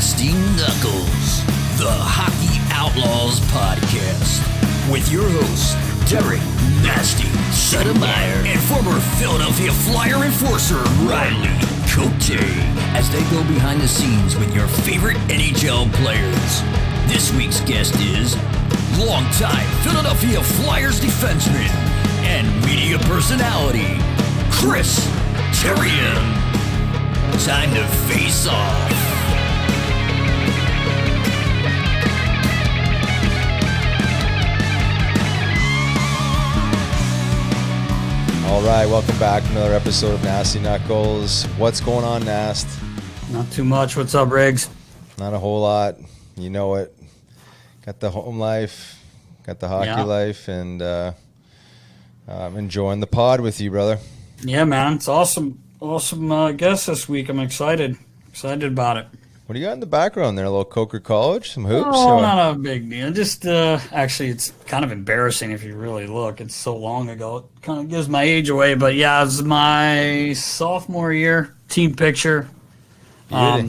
Nasty Knuckles, the Hockey Outlaws podcast, with your hosts, Derek Nasty Settlemyre and former Philadelphia Flyer enforcer, Riley Cote, as they go behind the scenes with your favorite NHL players. This week's guest is longtime Philadelphia Flyers defenseman and media personality, CHRIS Derek. Time to face off. All right, welcome back to another episode of Nasty Knuckles. What's going on, Nast? Not too much. What's up, Riggs? Not a whole lot. You know it. Got the home life, got the hockey life, and I'm enjoying the pod with you, brother. Yeah, man. It's awesome. Awesome guest this week. I'm excited. Excited about it. What do you got in the background there? A little Coker College? Some hoops? Oh, not a big deal. Just, actually, it's kind of embarrassing if you really look. It's so long ago. It kind of gives my age away. But, yeah, it was my sophomore year team picture. Yeah,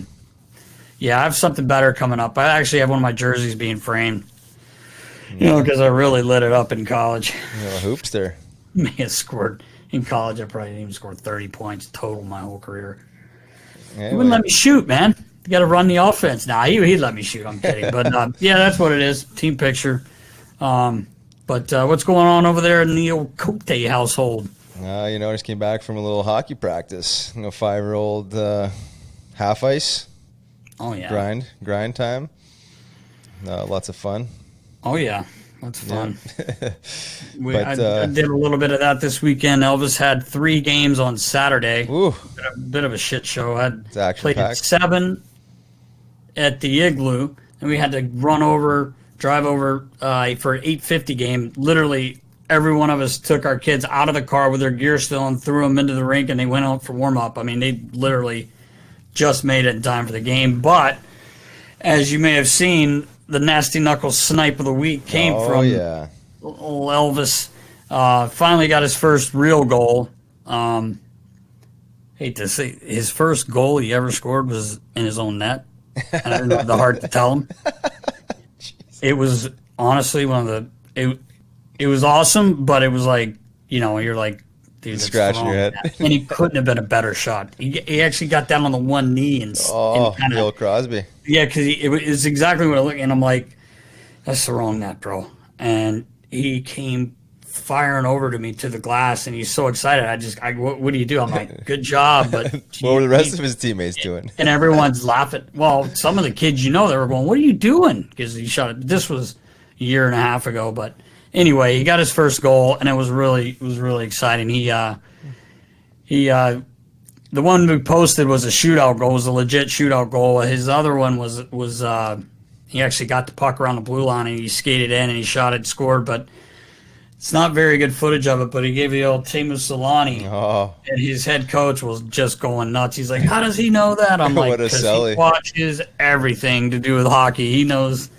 I have something better coming up. I actually have one of my jerseys being framed. You know, because I really lit it up in college. You know, hoops there. May have scored. In college, I probably didn't even score 30 points total my whole career. Anyway. He wouldn't let me shoot, man. You got to run the offense. Nah, he'd let me shoot. I'm kidding. But, yeah, that's what it is. Team picture. But what's going on over there in the old Cote household? You know, I just came back from a little hockey practice. You know, 5-year-old half ice. Oh, yeah. Grind time. Lots of fun. Oh, yeah. That's fun. Yeah. I did a little bit of that this weekend. Elvis had 3 games on Saturday. Ooh. A bit of a shit show. I played at 7 at the Igloo, and we had to drive over for an 8:50 game. Literally, every one of us took our kids out of the car with their gear still and threw them into the rink, and they went out for warm-up. I mean, they literally just made it in time for the game. But, as you may have seen, the Nasty Knuckles snipe of the week came from old Elvis. Finally got his first real goal. Hate to say, his first goal he ever scored was in his own net. And I didn't have the heart to tell him. It was honestly it was awesome, but it was like, you know, you're like, dude, scratching your head. And he couldn't have been a better shot. He actually got down on the one knee and kind Bill Crosby. Yeah, because it's exactly what I look, and I'm like, that's the wrong net, bro. And he came firing over to me to the glass, and he's so excited. What do you do? I'm like, good job, but what were the rest of his teammates doing? And everyone's laughing. Well, some of the kids, you know, they were going, "What are you doing?" Because he shot it. This was a year and a half ago, but anyway, he got his first goal, and it was really exciting. The one we posted was a shootout goal. It was a legit shootout goal. His other one was he actually got the puck around the blue line and he skated in and he shot it, scored. But it's not very good footage of it. But he gave the old Teemu Selanne, and his head coach was just going nuts. He's like, "How does he know that?" I'm like, "Because he watches everything to do with hockey. He knows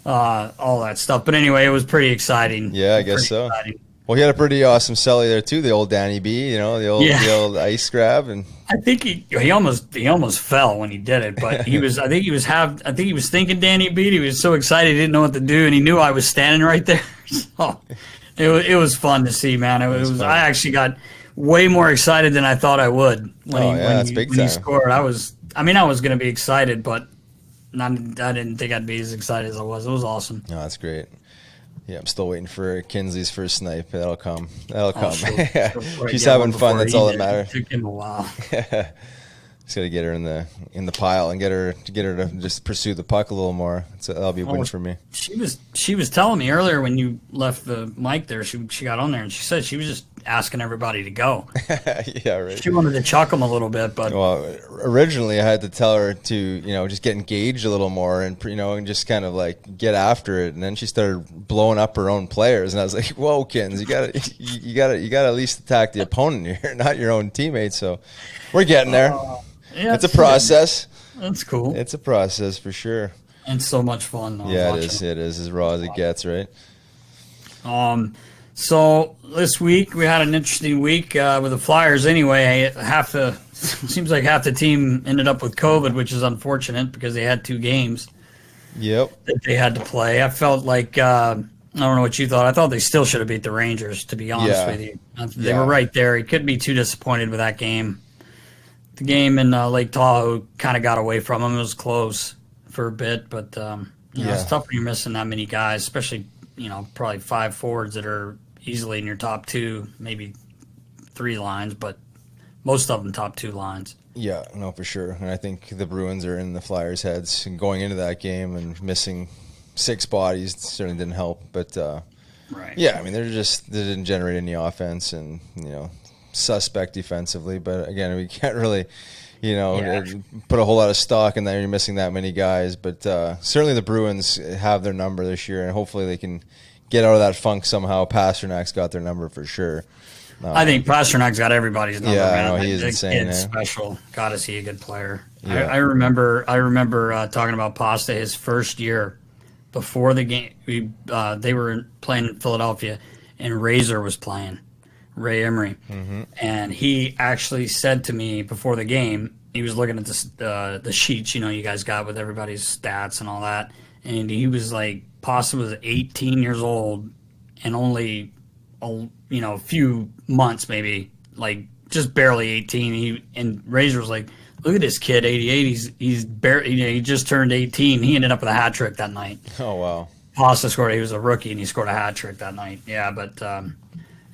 all that stuff." But anyway, it was pretty exciting. Yeah, I guess so. Exciting. Well, he had a pretty awesome celly there too. The old Danny B, you know, the old ice grab, and I think he almost fell when he did it. But he was I think he was thinking Danny B. He was so excited he didn't know what to do, and he knew I was standing right there. So it was fun to see, man. It was I actually got way more excited than I thought I would when he scored. I was going to be excited, but I didn't think I'd be as excited as I was. It was awesome. No, that's great. Yeah, I'm still waiting for Kinsley's first snipe. That'll come. She's having fun. That's all that matters. It took him a while. Just got to get her in the pile and get her to just pursue the puck a little more. So that'll be a win for me. She was telling me earlier when you left the mic there. She got on there and she said she was just asking everybody to go. Yeah, right. She wanted to chuck them a little bit, but originally I had to tell her to, you know, just get engaged a little more and, you know, and just kind of like get after it. And then she started blowing up her own players, and I was like, "Whoa, Kins, you gotta at least attack the opponent here, not your own teammates." So we're getting there. Yeah, it's a process. That's cool. It's a process for sure. And so much fun. Yeah, it is. It is as raw as it gets, right? So this week we had an interesting week with the Flyers. Anyway, seems like half the team ended up with COVID, which is unfortunate because they had 2 games. Yep. That they had to play. I felt like I don't know what you thought. I thought they still should have beat the Rangers. To be honest with you, they were right there. He couldn't be too disappointed with that game. The game in Lake Tahoe kind of got away from him. It was close for a bit, but it's tough when you're missing that many guys, especially probably 5 forwards that are easily in your top 2, maybe 3 lines, but most of them top 2 lines. Yeah, no, for sure. And I think the Bruins are in the Flyers' heads going into that game, and missing 6 bodies certainly didn't help. But yeah, I mean, they didn't generate any offense, and suspect defensively. But again, we can't really put a whole lot of stock in that. You're missing that many guys, but certainly the Bruins have their number this year, and hopefully they can get out of that funk somehow. Pasternak's got their number for sure. I think Pasternak's got everybody's number. Yeah, man. I know, he is insane. Kid's special. God, is he a good player? Yeah. I remember talking about Pasta his first year before the game. They were playing in Philadelphia, and Razor was playing, Ray Emery, and he actually said to me before the game, he was looking at the sheets, you guys got with everybody's stats and all that, and he was like, Pasta was 18 years old and only a few months, maybe like just barely 18. And Razor was like, look at this kid, 88. He's barely, he just turned 18. He ended up with a hat trick that night. Oh wow! Pasta scored. He was a rookie and he scored a hat trick that night. Yeah, but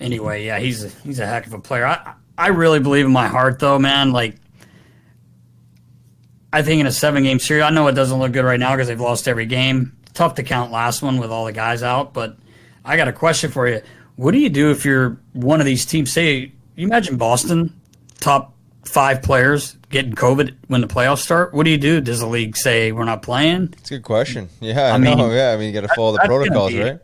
anyway, yeah, he's a heck of a player. I really believe in my heart, though, man. Like, I think in a 7-game series, I know it doesn't look good right now because they've lost every game. Tough to count last one with all the guys out, but I got a question for you. What do you do if you're one of these teams? Say, you imagine Boston, top 5 players getting COVID when the playoffs start. What do you do? Does the league say we're not playing? It's a good question. Yeah, I know. Yeah, I mean, you got to follow the protocols, right?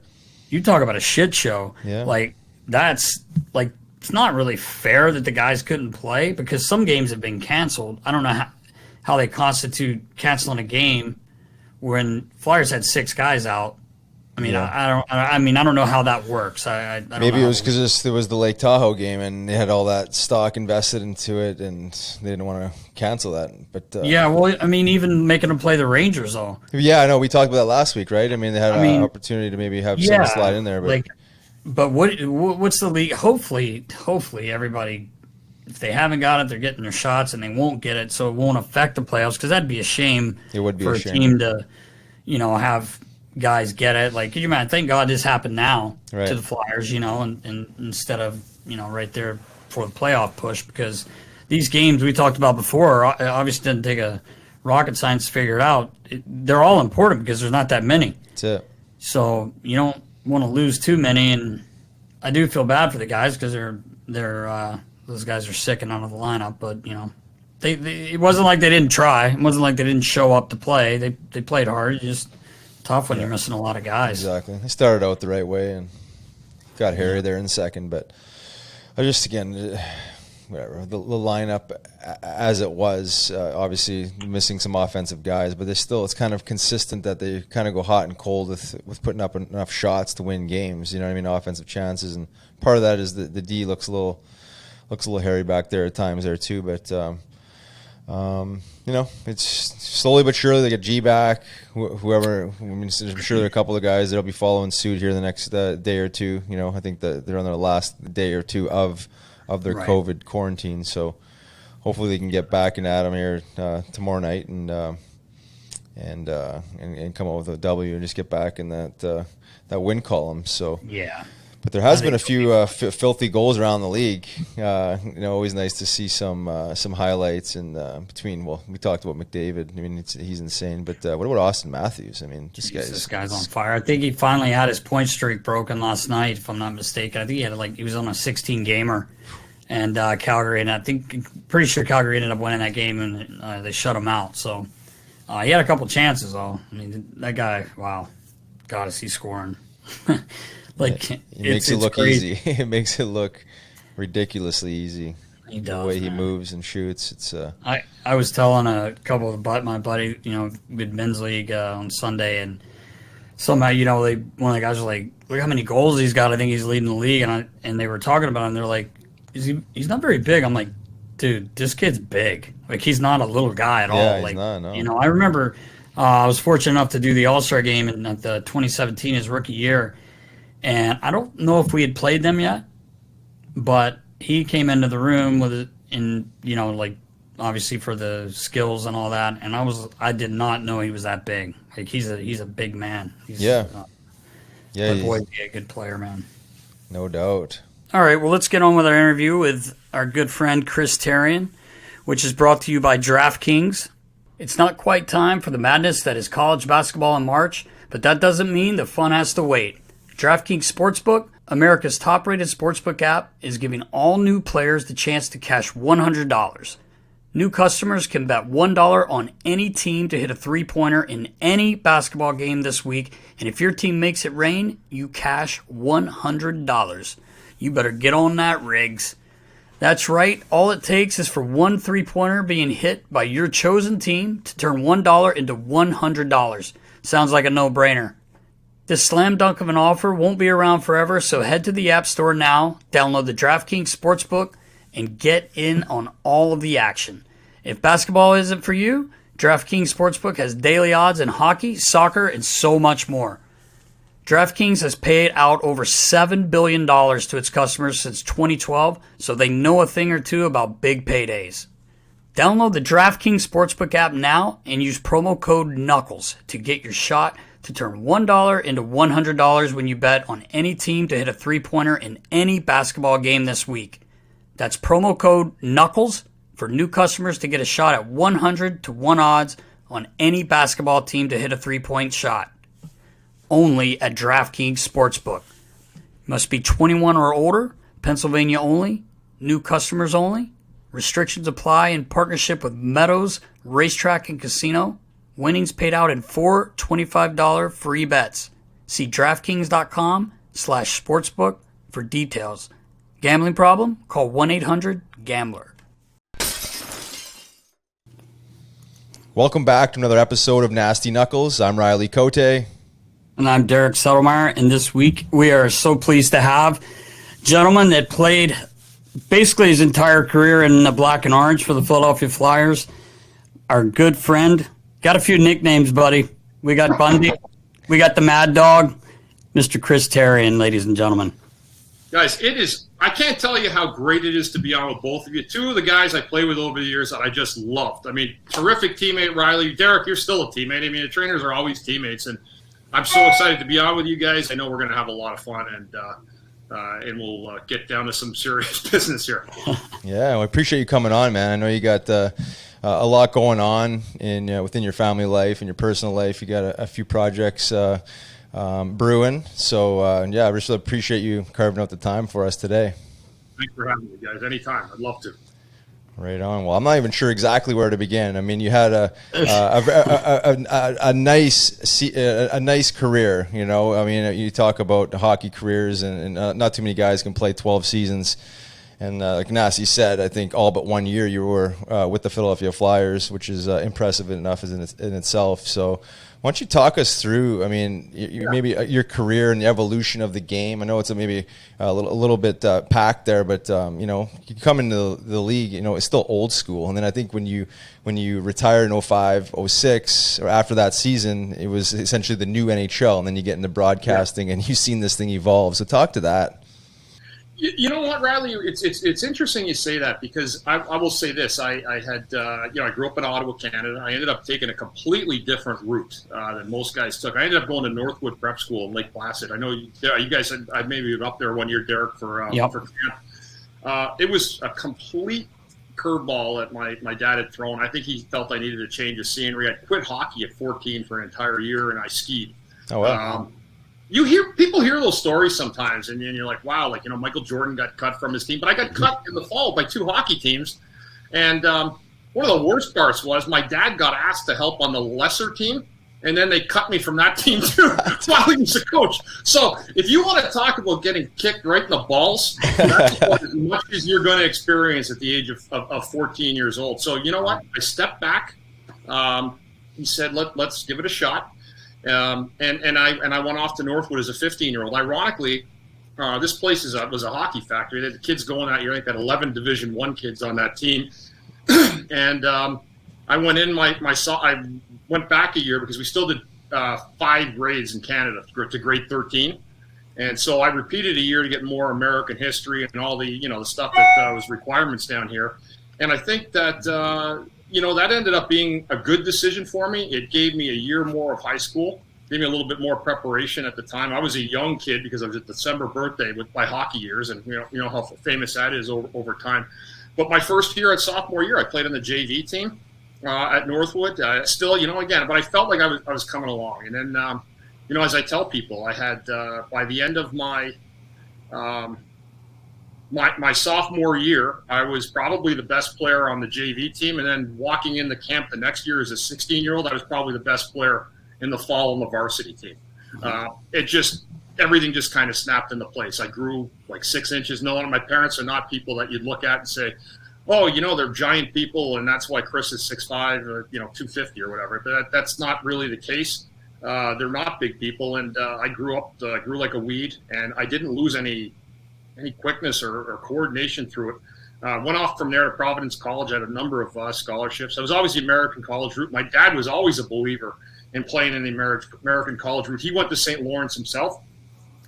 You talk about a shit show. Yeah. Like, that's like, it's not really fair that the guys couldn't play because some games have been canceled. I don't know how they constitute canceling a game when Flyers had 6 guys out. I mean, yeah. I don't know how that works. I don't Maybe know it was because it was the Lake Tahoe game, and they had all that stock invested into it, and they didn't want to cancel that. But yeah, well, I mean, even making them play the Rangers, though. Yeah, I know. We talked about that last week, right? I mean, they had an opportunity to maybe have some slide in there, but but what's the league? Hopefully, everybody, if they haven't got it, they're getting their shots, and they won't get it, so it won't affect the playoffs. Because that'd be a shame. It would be for a a shame. Team to, have guys get it. Like, could you imagine? Thank God this happened now to the Flyers, and instead of, right there for the playoff push, because these games we talked about before obviously didn't take a rocket science to figure it out. They're all important because there's not that many. That's it. So you don't want to lose too many, and I do feel bad for the guys because they're those guys are sick and out of the lineup, but it wasn't like they didn't try. It wasn't like they didn't show up to play. They played hard. Just tough when you're missing a lot of guys. Exactly. They started out the right way and got Harry there in the second, but I just, again, whatever, the lineup as it was, obviously missing some offensive guys, but it's kind of consistent that they kind of go hot and cold with putting up enough shots to win games, offensive chances, and part of that is the D looks a little hairy back there at times there too, but it's slowly but surely they get G back. Whoever, I'm sure there are a couple of guys that'll be following suit here the next day or two. I think that they're on their last day or two of their COVID quarantine, so hopefully they can get back and at them here tomorrow night and come up with a W and just get back in that win column. So yeah. But there has been a few filthy goals around the league. Always nice to see some highlights in between. Well, we talked about McDavid. I mean, he's insane. But what about Austin Matthews? I mean, this guy's on fire. I think he finally had his point streak broken last night, if I'm not mistaken. I think he was on a 16-gamer, and Calgary. And pretty sure Calgary ended up winning that game, and they shut him out. So he had a couple chances, though. I mean, that guy. Wow, God, is he scoring? It makes it look crazy. easy. It makes it look ridiculously easy. He does, the way he moves and shoots. It's I was telling a couple of my buddy, we had men's league on Sunday, and somehow, one of the guys was like, look how many goals he's got. I think he's leading the league. And they were talking about him. They're like, he's not very big. I'm like, dude, this kid's big. Like, he's not a little guy at all. Like, not, no. I remember I was fortunate enough to do the All-Star game in the 2017, his rookie year. And I don't know if we had played them yet, but he came into the room with it, and obviously for the skills and all that. And I did not know he was that big. Like, he's a big man. He's a good player, man. No doubt. All right, well, let's get on with our interview with our good friend CHRIS Therien, which is brought to you by DraftKings. It's not quite time for the madness that is college basketball in March, but that doesn't mean the fun has to wait. DraftKings Sportsbook, America's top-rated sportsbook app, is giving all new players the chance to cash $100. New customers can bet $1 on any team to hit a three-pointer in any basketball game this week, and if your team makes it rain, you cash $100. You better get on that, Riggs. That's right, all it takes is for one three-pointer being hit by your chosen team to turn $1 into $100. Sounds like a no-brainer. This slam dunk of an offer won't be around forever, so head to the App Store now, download the DraftKings Sportsbook, and get in on all of the action. If basketball isn't for you, DraftKings Sportsbook has daily odds in hockey, soccer, and so much more. DraftKings has paid out over $7 billion to its customers since 2012, so they know a thing or two about big paydays. Download the DraftKings Sportsbook app now and use promo code KNUCKLES to get your shot to turn $1 into $100 when you bet on any team to hit a three-pointer in any basketball game this week. That's promo code KNUCKLES for new customers to get a shot at 100 to 1 odds on any basketball team to hit a three-point shot. Only at DraftKings Sportsbook. Must be 21 or older, Pennsylvania only, new customers only. Restrictions apply in partnership with Meadows Racetrack and Casino. Winnings paid out in 4 $25 free bets. See DraftKings.com/sportsbook for details. Gambling problem? Call 1-800-GAMBLER. Welcome back to another episode of Nasty Knuckles. I'm Riley Cote. And I'm Derek Settlemyre. And this week we are so pleased to have a gentleman that played basically his entire career in the black and orange for the Philadelphia Flyers. Our good friend. Got a few nicknames, buddy. We got Bundy. We got the Mad Dog. Mr. CHRIS Therien, ladies and gentlemen. Guys, I can't tell you how great it is to be on with both of you. Two of the guys I played with over the years that I just loved. I mean, terrific teammate, Riley. Derek, you're still a teammate. I mean, the trainers are always teammates, and I'm so excited to be on with you guys. I know we're going to have a lot of fun, and we'll get down to some serious business here. Yeah, we appreciate you coming on, man. I know you got a lot going on within your family life and your personal life. You got a few projects brewing. So, I really appreciate you carving out the time for us today. Thanks for having me, guys. Anytime. I'd love to. Right on. Well, I'm not even sure exactly where to begin. I mean, you had a nice career. You know, I mean, you talk about hockey careers, and not too many guys can play 12 seasons. And like Nasty said, I think all but 1 year you were with the Philadelphia Flyers, which is impressive enough in itself. So why don't you talk us through, I mean, maybe your career and the evolution of the game. I know it's maybe a little bit packed there, but, you come into the league, it's still old school. And then I think when you retire in 05, 06, or after that season, it was essentially the new NHL. And then you get into broadcasting and you've seen this thing evolve. So talk to that. You know what, Riley? It's interesting you say that, because I will say this. I had I grew up in Ottawa, Canada. I ended up taking a completely different route than most guys took. I ended up going to Northwood Prep School in Lake Placid. I know you guys had, I maybe up there 1 year, Derek, for camp. It was a complete curveball that my dad had thrown. I think he felt I needed a change of scenery. I quit hockey at 14 for an entire year, and I skied. Oh wow. People hear those stories sometimes, and you're like, wow, Michael Jordan got cut from his team, but I got cut in the fall by 2 hockey teams. And one of the worst parts was my dad got asked to help on the lesser team, and then they cut me from that team too while he was a coach. So if you want to talk about getting kicked right in the balls, that's as much as you're going to experience at the age of 14 years old. So you know what? I stepped back. He said, let's give it a shot. And I went off to Northwood as a 15-year-old. Ironically, this place was a hockey factory. They had the kids going that year. I think they had 11 Division I kids on that team. And I went in I went back a year because we still did 5 grades in Canada to grade 13. And so I repeated a year to get more American history and all the, the stuff that was requirements down here. And I think that, that ended up being a good decision for me. It gave me a year more of high school, gave me a little bit more preparation at the time. I was a young kid because I was a December birthday with my hockey years, and you know how famous that is over time. But my first year at sophomore year, I played on the JV team at Northwood. Still, but I felt like I was coming along. And then, as I tell people, I had by the end of my sophomore year, I was probably the best player on the JV team. And then walking into camp the next year as a 16-year-old, I was probably the best player in the fall on the varsity team. Everything just kind of snapped into place. I grew like 6 inches. No one of my parents are not people that you'd look at and say, oh, they're giant people, and that's why Chris is 6'5", or 250 or whatever. But that's not really the case. They're not big people, and I grew like a weed, and I didn't lose any quickness or coordination through it. Went off from there to Providence College. I had a number of scholarships. I was always the American college route. My dad was always a believer in playing in the American college route. He went to St. Lawrence himself.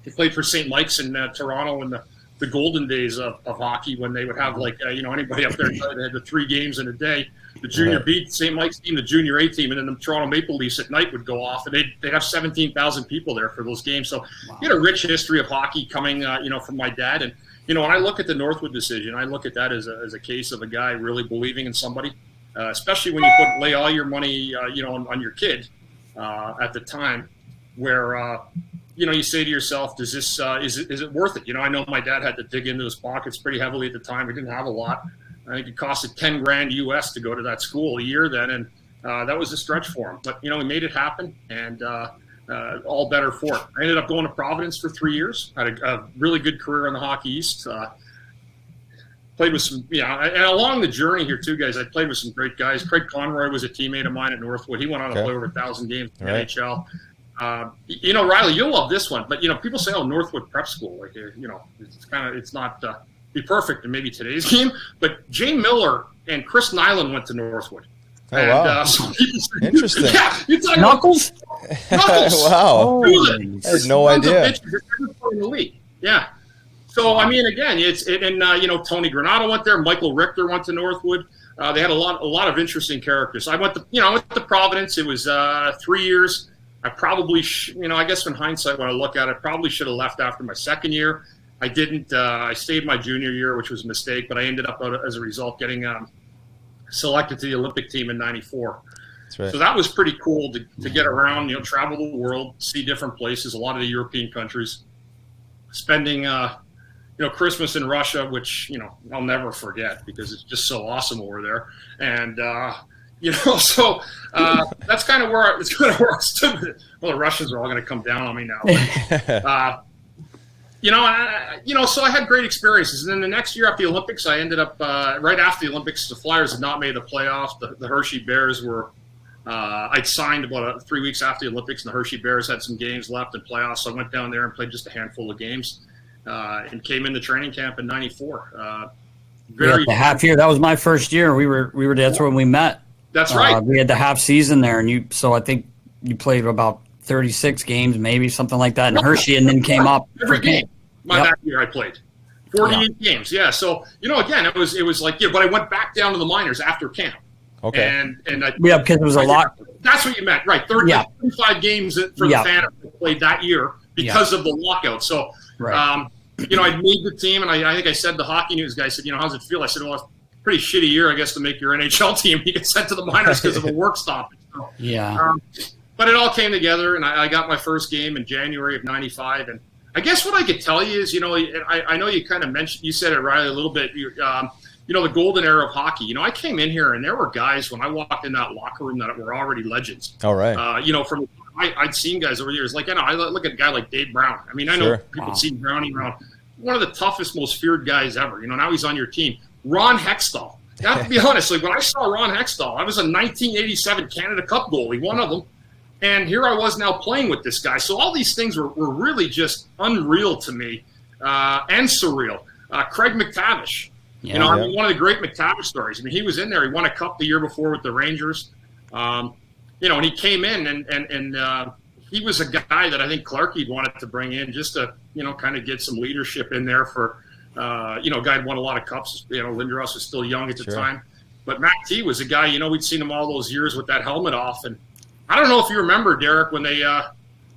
He played for St. Mike's in Toronto in the golden days of hockey, when they would have anybody up there, they had the 3 games in a day. The junior B, St. Mike's team, the junior A team, and then the Toronto Maple Leafs at night would go off, and they'd have 17,000 people there for those games. So he had a rich history of hockey coming, from my dad. And, when I look at the Northwood decision, I look at that as a case of a guy really believing in somebody, especially when you lay all your money, on your kid at the time, where, you say to yourself, is it worth it? I know my dad had to dig into his pockets pretty heavily at the time. We didn't have a lot. I think it costed $10,000 US to go to that school a year then, and that was a stretch for him. But we made it happen, and all better for it. I ended up going to Providence for 3 years. Had a really good career in the Hockey East. Played with some, and along the journey here too, guys, I played with some great guys. Craig Conroy was a teammeate of mine at Northwood. He went on to play over 1,000 games in the NHL. Riley, you'll love this one, but people say, "Oh, Northwood Prep School," it's not be perfect in maybe today's game. But Jay Miller and Chris Nyland went to Northwood. Oh, wow! Interesting. Yeah, you talk Knuckles. Knuckles. Wow! I had no idea. In the league. Yeah. So again, Tony Granato went there. Michael Richter went to Northwood. They had a lot of interesting characters. I went to Providence. It was 3 years. I probably, I guess in hindsight, when I look at it, probably should have left after my second year. I didn't. I stayed my junior year, which was a mistake, but I ended up, as a result, getting selected to the Olympic team in '94. That's right. So that was pretty cool to get around, travel the world, see different places, a lot of the European countries, spending, Christmas in Russia, which, I'll never forget because it's just so awesome over there. And, so that's kind of where I stood. Well, the Russians are all going to come down on me now. But, so I had great experiences. And then the next year after the Olympics, I ended up right after the Olympics. The Flyers had not made the playoffs. The Hershey Bears were. I'd signed about 3 weeks after the Olympics, and the Hershey Bears had some games left in playoffs. So I went down there and played just a handful of games, and came into training camp in '94. The half year. That was my first year. We were. That's when we met. That's right. We had the half season there, and so I think you played about 36 games, maybe something like that in Hershey, and then came up every game. That year I played 48 games. Yeah. So again, it was like but I went back down to the minors after camp. Okay. And because it was a lot. That's what you meant, right? 35 games for the Phantom played that year because of the lockout. So, right. I'd made the team, and I think I said the Hockey News guy said, how's it feel? I said, well, it's a pretty shitty year, I guess, to make your NHL team. You get sent to the minors because of a work stoppage. So, but it all came together, and I got my first game in January of '95. And I guess what I could tell you is, I know you kind of mentioned, you said it, Riley, a little bit, the golden era of hockey. I came in here, and there were guys when I walked in that locker room that were already legends. All right. I'd seen guys over the years. Like, I look at a guy like Dave Brown. I mean, I know people see Brownie around. One of the toughest, most feared guys ever. Now he's on your team. Ron Hextall. Now, to be honest, when I saw Ron Hextall, I was a 1987 Canada Cup goalie, one of them. And here I was now playing with this guy. So all these things were really just unreal to me and surreal. Craig McTavish. Yeah, I mean, one of the great McTavish stories. I mean, he was in there. He won a cup the year before with the Rangers. And he came in and he was a guy that I think Clarkie wanted to bring in just to, kind of get some leadership in there for, a guy had won a lot of cups. Lindros was still young at the time. But Mac T was a guy, we'd seen him all those years with that helmet off. And I don't know if you remember, Derek, when they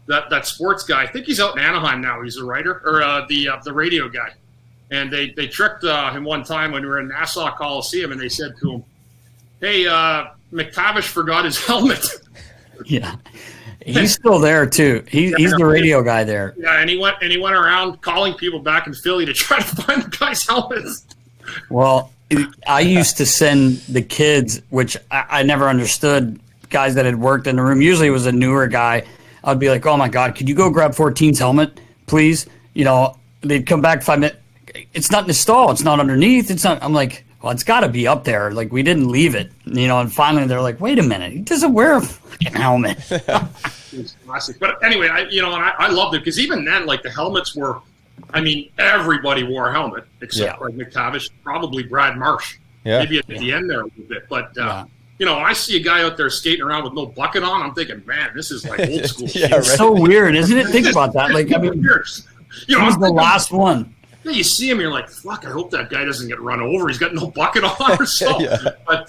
that sports guy, I think he's out in Anaheim now. He's a writer or the radio guy. And they tricked him one time when we were in Nassau Coliseum, and they said to him, "Hey, McTavish forgot his helmet." Yeah, he's still there too. He's the radio guy there. Yeah, and he went around calling people back in Philly to try to find the guy's helmets. Well, I used to send the kids, which I never understood, guys that had worked in the room. Usually it was a newer guy. I'd be like, "Oh my God, could you go grab 14's helmet, please?" They'd come back 5 minutes. It's not in the stall. It's not underneath. It's not. I'm like, well, it's got to be up there. Like, we didn't leave it, And finally, they're like, wait a minute, he doesn't wear a fucking helmet. It's classic. But anyway, I loved it because even then, like, the helmets were. I mean, everybody wore a helmet except like McTavish, probably Brad Marsh, maybe at the end there a little bit. But when I see a guy out there skating around with no bucket on, I'm thinking, man, this is like old school. It's so weird, isn't it? Think about that. Like, I mean, he was the last one. Yeah, you see him, you're like, fuck, I hope that guy doesn't get run over. He's got no bucket on or so. But,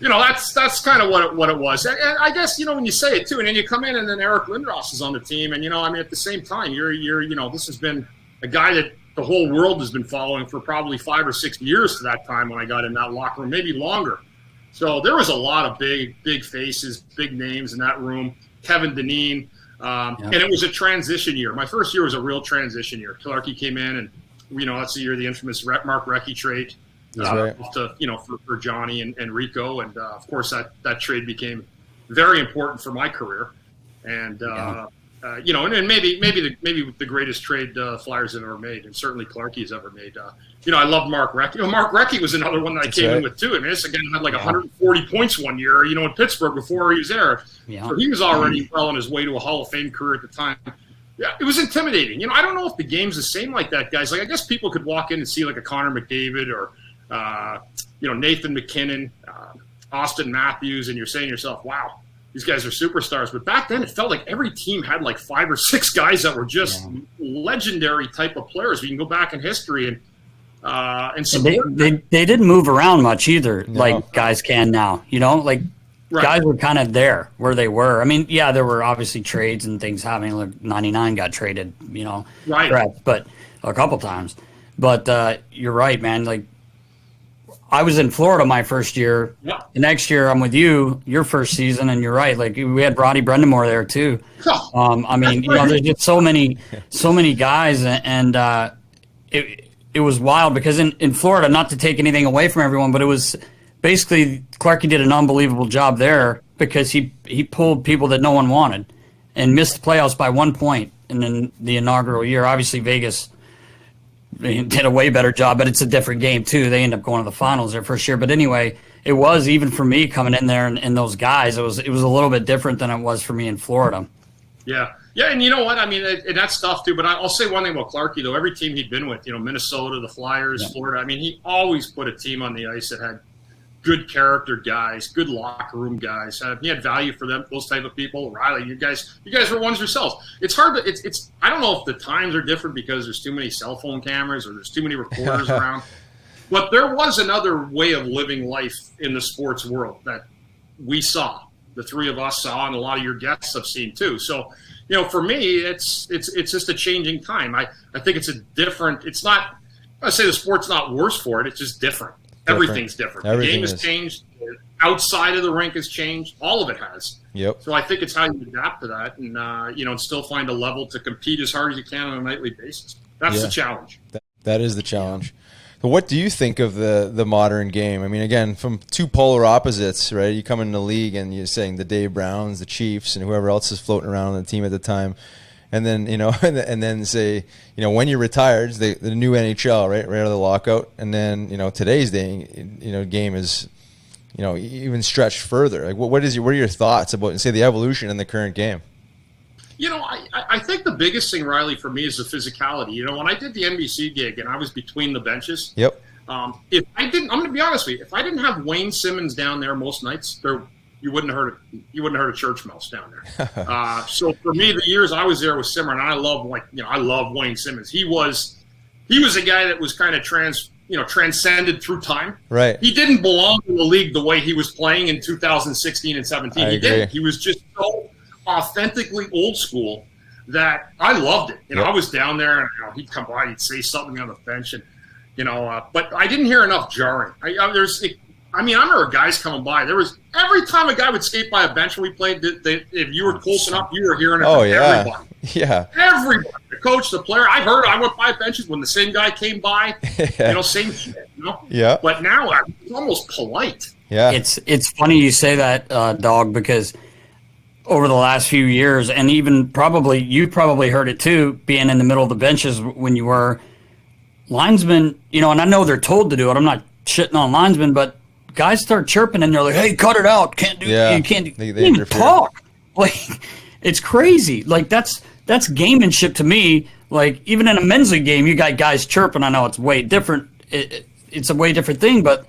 that's kind of what it was. And I guess, when you say it, too, and then you come in and then Eric Lindros is on the team. And, at the same time, you're this has been a guy that the whole world has been following for probably 5 or 6 years to that time when I got in that locker room, maybe longer. So there was a lot of big faces, big names in that room. Kevin Dineen. And it was a transition year. My first year was a real transition year. Clarkie came in and, that's the year the infamous Mark Recchi trade for Johnny and Rico. And, of course, that trade became very important for my career. And, and maybe the greatest trade Flyers have ever made, and certainly Clarkie's ever made. I love Mark Recchi. Mark Recchi was another one that I came in with, too. I mean, this guy had like 140 points one year, in Pittsburgh before he was there. Yeah. So he was already well on his way to a Hall of Fame career at the time. Yeah, it was intimidating. I don't know if the game's the same like that, guys. Like, I guess people could walk in and see like a Connor McDavid or, Nathan McKinnon, Austin Matthews, and you're saying to yourself, wow, these guys are superstars. But back then it felt like every team had like 5 or 6 guys that were just legendary type of players. We can go back in history and they didn't move around much either, like guys can now. Guys were kind of there where they were. I mean, there were obviously trades and things happening. Like 99 got traded, correct, but a couple times. But you're right, man. Like, I was in Florida my first year. Yeah. The next year I'm with you, your first season, and you're right. Like, we had Roddy Brendamore there too. I mean, there's just so many guys, and it was wild because in Florida, not to take anything away from everyone, but it was. Basically, Clarkie did an unbelievable job there because he pulled people that no one wanted and missed the playoffs by 1 point in the inaugural year. Obviously, Vegas did a way better job, but it's a different game, too. They end up going to the finals their first year. But anyway, it was, even for me coming in there and those guys, it was a little bit different than it was for me in Florida. Yeah. Yeah, and you know what? I mean, and that's tough, too. But I'll say one thing about Clarkie, though. Every team he'd been with, Minnesota, the Flyers, Florida, I mean, he always put a team on the ice that had good character guys, good locker room guys. He had value for them, those type of people. Riley, you guys were ones yourselves. It's hard to. It's. I don't know if the times are different because there's too many cell phone cameras or there's too many reporters around. But there was another way of living life in the sports world that we saw. The three of us saw, and a lot of your guests have seen too. So, for me, it's just a changing time. I think it's a different. It's not. I say the sport's not worse for it. It's just different. Everything's different. The game has changed. Outside of the rink has changed. All of it has. Yep. So I think it's how you adapt to that and, and still find a level to compete as hard as you can on a nightly basis. That's the challenge. That is the challenge. So what do you think of the modern game? I mean, again, from two polar opposites, right? You come in the league and you're saying the Dave Browns, the Chiefs, and whoever else is floating around on the team at the time. And then, and then say, when you're retired, the new NHL, right out of the lockout. And then, today's day, game is, even stretched further? Like, what are your thoughts about, say, the evolution in the current game? I think the biggest thing, Riley, for me is the physicality. When I did the NBC gig and I was between the benches. Yep. I'm going to be honest with you. If I didn't have Wayne Simmons down there most nights, you wouldn't have heard a church mouse down there. So for me, the years I was there with Simmer, and I love Wayne Simmons. He was a guy that was kind of transcended through time. Right. He didn't belong in the league the way he was playing in 2016 and 17. He didn't. He was just so authentically old school that I loved it. I was down there, and he'd come by, he'd say something on the bench, and but I didn't hear enough jarring. I remember guys coming by. There was every time a guy would skate by a bench when we played. If you were close enough, you were hearing it from everybody. Yeah, everybody. The coach, the player. I went by benches when the same guy came by. Same shit. Yeah. But now it's almost polite. Yeah. It's funny you say that, Dog, because over the last few years, and even you probably heard it too, being in the middle of the benches when you were linesmen, and I know they're told to do it. I'm not shitting on linesmen, but guys start chirping and they're like, "Hey, cut it out! Can't do you can't even talk." Like, it's crazy. Like that's gamemanship to me. Like even in a men's league game, you got guys chirping. I know it's way different. It's a way different thing, but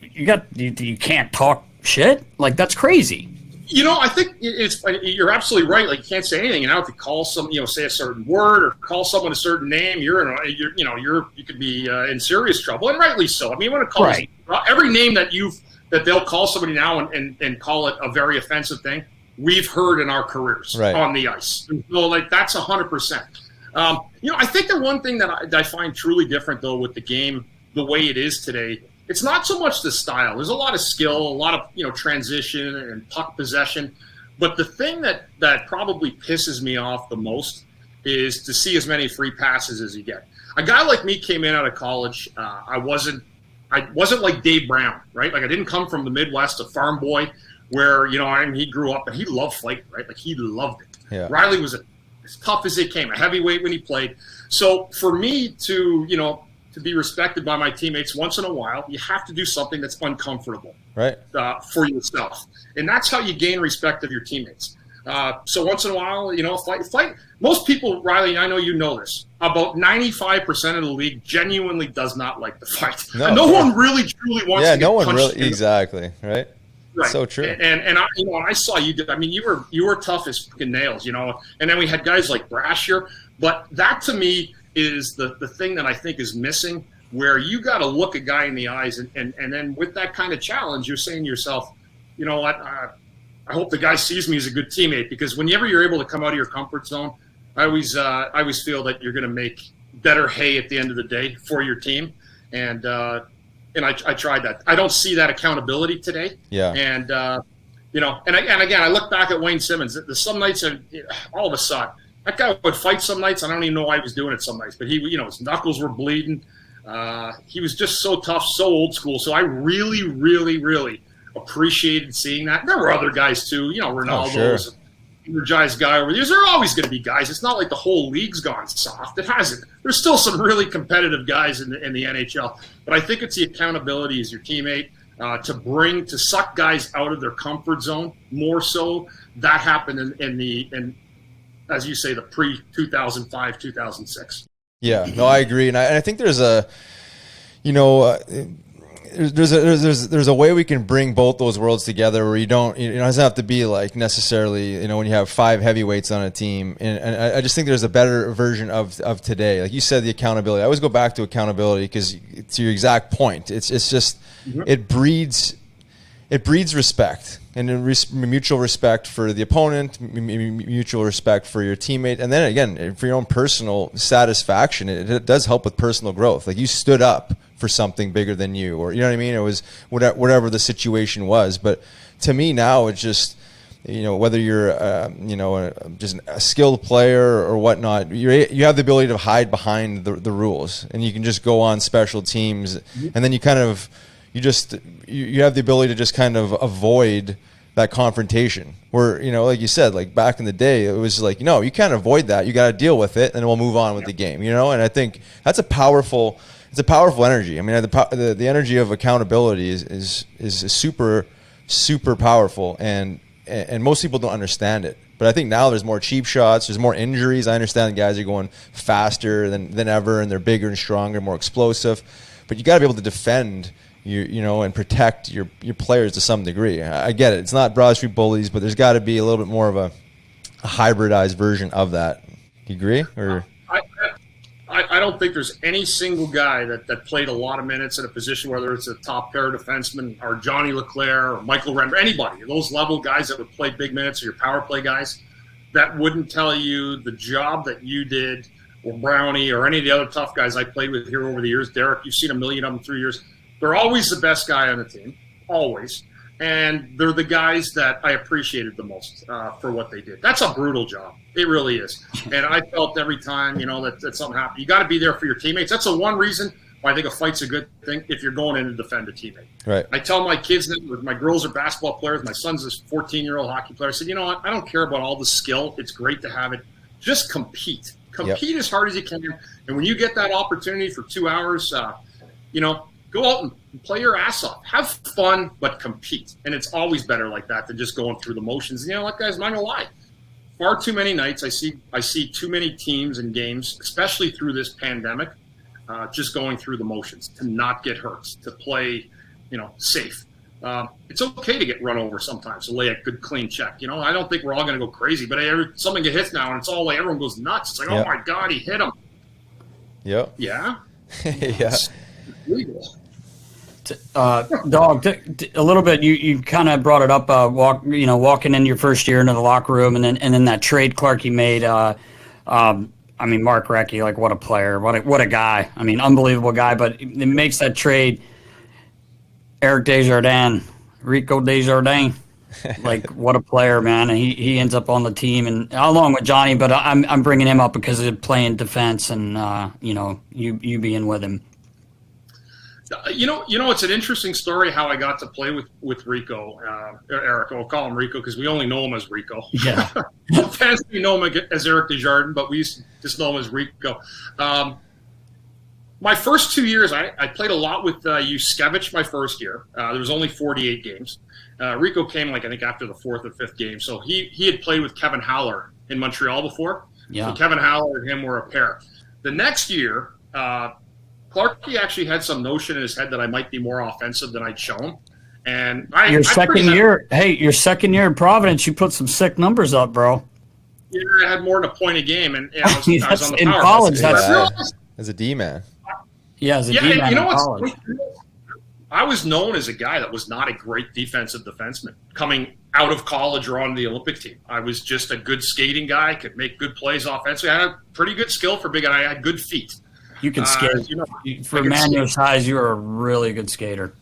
you can't talk shit. Like that's crazy. I think you're absolutely right. Like you can't say anything. If you call say a certain word or call someone a certain name, you could be in serious trouble, and rightly so. I mean, when it calls every name that they'll call somebody now and call it a very offensive thing, we've heard in our careers on the ice. So like that's 100%. I think the one thing that I find truly different though with the game, the way it is today. It's not so much the style. There's a lot of skill, a lot of transition and puck possession. But the thing that probably pisses me off the most is to see as many free passes as you get. A guy like me came in out of college. I wasn't like Dave Brown, right? Like I didn't come from the Midwest, a farm boy, where he grew up and he loved fighting, right? Like he loved it. Yeah. Riley was as tough as they came, a heavyweight when he played. So for me to be respected by my teammates once in a while, you have to do something that's uncomfortable for yourself. And that's how you gain respect of your teammates. So once in a while, fight. Most people, Riley, I know you know this, about 95% of the league genuinely does not like the fight. No one really truly wants to get punched. Exactly, right? Right. So true. And I saw you did. I mean, you were tough as fucking nails, And then we had guys like Brashear. But that to me is the thing that I think is missing, where you got to look a guy in the eyes, and then with that kind of challenge, you're saying to yourself, you know what, I hope the guy sees me as a good teammate, because whenever you're able to come out of your comfort zone, I always feel that you're going to make better hay at the end of the day for your team, and I tried that. I don't see that accountability today. Yeah. And and again, I look back at Wayne Simmons. Some nights, all of a sudden, that guy would fight some nights. I don't even know why he was doing it some nights, but his knuckles were bleeding. He was just so tough, so old school. So I really, really, really appreciated seeing that. There were other guys too, Ronaldo's energized guy over there. There are always going to be guys. It's not like the whole league's gone soft. It hasn't. There's still some really competitive guys in the NHL. But I think it's the accountability as your teammate to suck guys out of their comfort zone more so. That happened in as you say, the pre-2005, 2006. Yeah, no, I agree, and I think there's a way we can bring both those worlds together, where it doesn't have to be like necessarily when you have 5 heavyweights on a team, and I just think there's a better version of today. Like you said, the accountability. I always go back to accountability because, to your exact point, it's just it breeds respect. And mutual respect for the opponent, mutual respect for your teammate, and then again for your own personal satisfaction. It does help with personal growth. Like you stood up for something bigger than you, or you know what I mean. It was whatever the situation was. But to me now, it's just whether you're just a skilled player or whatnot, you have the ability to hide behind the rules, and you can just go on special teams, and then you have the ability to just kind of avoid that confrontation where, like you said, like back in the day, it was like, you can't avoid that. You got to deal with it and we'll move on with the game, and I think that's a powerful it's a powerful energy. I mean, the energy of accountability is super, super powerful, and most people don't understand it. But I think now there's more cheap shots, there's more injuries. I understand the guys are going faster than ever, and they're bigger and stronger, more explosive. But you got to be able to defend and protect your players to some degree. I get it. It's not Broad Street Bullies, but there's got to be a little bit more of a hybridized version of that. Do you agree? Or I don't think there's any single guy that played a lot of minutes at a position, whether it's a top pair defenseman or Johnny Leclerc or Michael Renner, anybody, those level guys that would play big minutes or your power play guys, that wouldn't tell you the job that you did, or Brownie or any of the other tough guys I played with here over the years. Derek, you've seen a million of them through years. They're always the best guy on the team, always. And they're the guys that I appreciated the most for what they did. That's a brutal job. It really is. And I felt every time, that something happened. You got to be there for your teammates. That's the one reason why I think a fight's a good thing if you're going in to defend a teammate. Right. I tell my kids that my girls are basketball players. My son's a 14-year-old hockey player. I said, you know what? I don't care about all the skill. It's great to have it. Just compete. Compete as hard as you can. And when you get that opportunity for 2 hours, go out and play your ass off. Have fun, but compete. And it's always better like that than just going through the motions. And guys, I'm not gonna lie. Far too many nights I see too many teams and games, especially through this pandemic, just going through the motions to not get hurt, to play, safe. It's okay to get run over sometimes, to lay a good clean check. I don't think we're all gonna go crazy, but someone get hit now and it's all like everyone goes nuts. It's like, oh my God, he hit him. Yep. Yeah. Yeah. It's illegal. Dog, a little bit. You kind of brought it up. Walking in your first year into the locker room, and then that trade Clarkie made. Mark Recchi, like what a player, what a guy. I mean, unbelievable guy. But it makes that trade. Eric Desjardins, Rico Desjardins, like what a player, man. And he ends up on the team, and along with Johnny. But I'm bringing him up because of playing defense, and you being with him. It's an interesting story how I got to play with Rico, Eric. I'll call him Rico because we only know him as Rico. Yeah. Fans, we know him as Eric Desjardins, but we used to just know him as Rico. My first 2 years, I played a lot with Yuskevich my first year. There was only 48 games. Rico came, I think, after the fourth or fifth game. So he had played with Kevin Howler in Montreal before. Yeah. So Kevin Howler and him were a pair. The next year, Clarkie actually had some notion in his head that I might be more offensive than I'd shown. And your second year in Providence, you put some sick numbers up, bro. Yeah, I had more than a point a game, and I was on the in power. College. As a D-man. Yeah, as a D-man in college. I was known as a guy that was not a great defensive defenseman coming out of college or on the Olympic team. I was just a good skating guy, could make good plays offensively. I had a pretty good skill for big, and I had good feet. You can skate. For a man your size, you're a really good skater.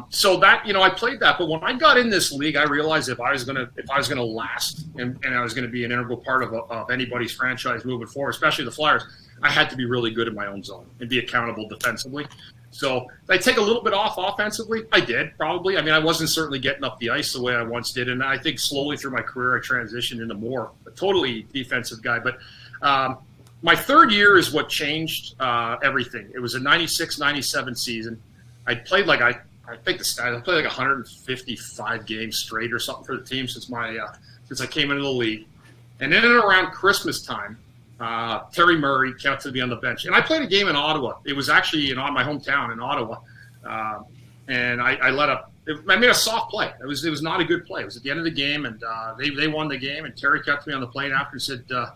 So that I played that, but when I got in this league, I realized if I was gonna last and I was gonna be an integral part of anybody's franchise moving forward, especially the Flyers, I had to be really good in my own zone and be accountable defensively. So did I take a little bit off offensively? I did, probably. I mean, I wasn't certainly getting up the ice the way I once did, and I think slowly through my career I transitioned into more a totally defensive guy. But my third year is what changed everything. It was a 96-97 season. I played I think the stat. I played 155 games straight or something for the team since I came into the league. And then around Christmas time, Terry Murray came up to me on the bench, and I played a game in Ottawa. It was actually in my hometown in Ottawa, and I made a soft play. It was not a good play. It was at the end of the game, and they won the game. And Terry kept me on the plane after and said, "We're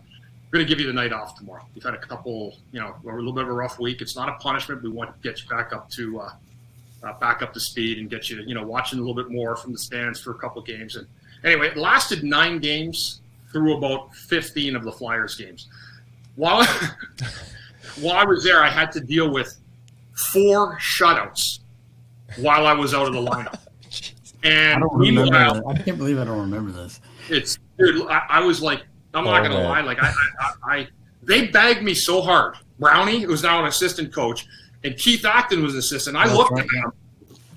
going to give you the night off tomorrow. You've had a couple, a little bit of a rough week. It's not a punishment. We want to get you back up to speed and get you, watching a little bit more from the stands for a couple games." And anyway, it lasted 9 games through about 15 of the Flyers games. While I was there, I had to deal with 4 shutouts while I was out of the lineup. And I can't believe I don't remember this. I was like, I'm not going to lie. They bagged me so hard. Brownie, who's now an assistant coach, and Keith Acton was an assistant. I looked at them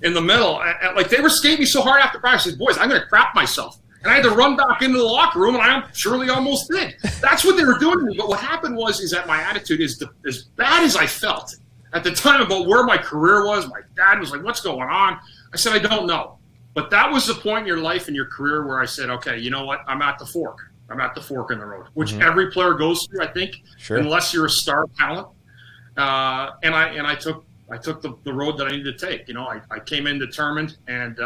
in the middle, they were skating me so hard after practice. I said, "Boys, I'm going to crap myself." And I had to run back into the locker room, and I surely almost did. That's what they were doing to me. But what happened is that my attitude is as bad as I felt. at the time about where my career was. My dad was like, what's going on? I said, I don't know. But that was the point in your life and your career where I said, okay, you know what? I'm at the fork. I'm at the fork in the road, which every player goes through, I think, unless you're a star talent. And I took the road that I needed to take. You know, I came in determined, and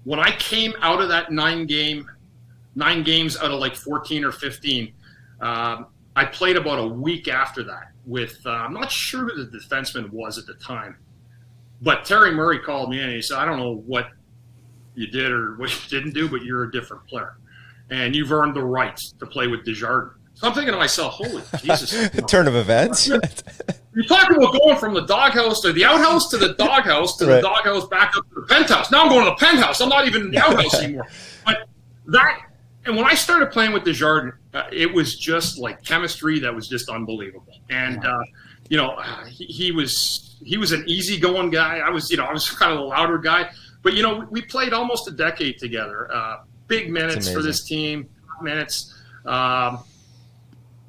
when I came out of that 9 games out of like 14 or 15, I played about a week after that with I'm not sure who the defenseman was at the time, but Terry Murray called me in and he said, I don't know what you did or what you didn't do, but you're a different player, and you've earned the right to play with Desjardins. So I'm thinking to myself, holy Jesus. Turn of events. You're talking about going from the doghouse to the outhouse to the doghouse to the doghouse back up to the penthouse. Now I'm going to the penthouse. I'm not even in the outhouse anymore. But and when I started playing with Desjardins, it was just like chemistry that was just unbelievable. And, you know, he was an easygoing guy. I was kind of the louder guy. But, you know, we played almost a decade together. Big minutes for this team, minutes.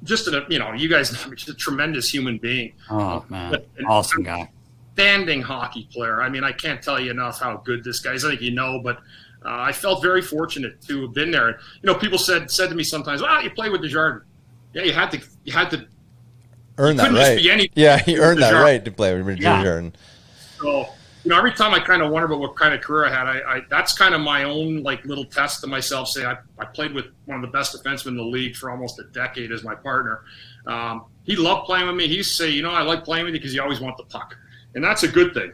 Just you guys know, just a tremendous human being. Oh man, awesome guy, standing hockey player. I mean, I can't tell you enough how good this guy is. I think you know, but I felt very fortunate to have been there. You know, people said to me sometimes, "Well, you play with Desjardins." Yeah, you had to earn that right. Yeah, he earned that right to play with Desjardins. So, you know, every time I kind of wonder about what kind of career I had, I that's kind of my own like little test to myself. Say I played with one of the best defensemen in the league for almost a decade as my partner. He loved playing with me. He used to say, you know, I like playing with you because you always want the puck, and that's a good thing.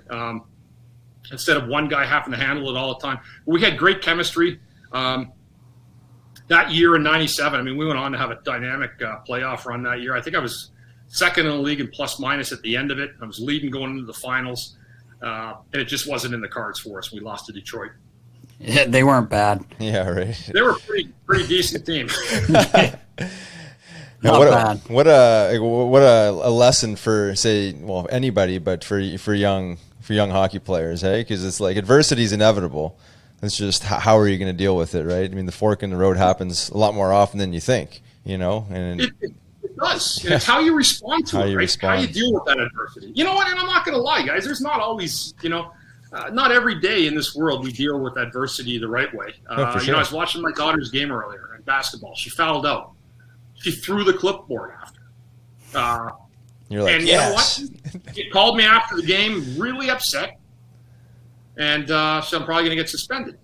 Instead of one guy having to handle it all the time. But we had great chemistry. That year in '97, I mean, we went on to have a dynamic playoff run that year. I think I was second in the league in plus minus at the end of it. I was leading going into the finals. And it just wasn't in the cards for us. We lost to Detroit. Yeah, they weren't bad. Yeah, right. They were a pretty decent team. What a lesson for, say, well, anybody, but for young hockey players, hey? Because it's like adversity is inevitable. It's just how are you going to deal with it, right? I mean, the fork in the road happens a lot more often than you think, you know. And it does. And it's how you respond to it, right? How you deal with that adversity. You know what? And I'm not going to lie, guys. There's not always, not every day in this world we deal with adversity the right way. For sure. You know, I was watching my daughter's game earlier in basketball. She fouled out. She threw the clipboard after. You're like, and you know what? She called me after the game, really upset. And so I'm probably going to get suspended.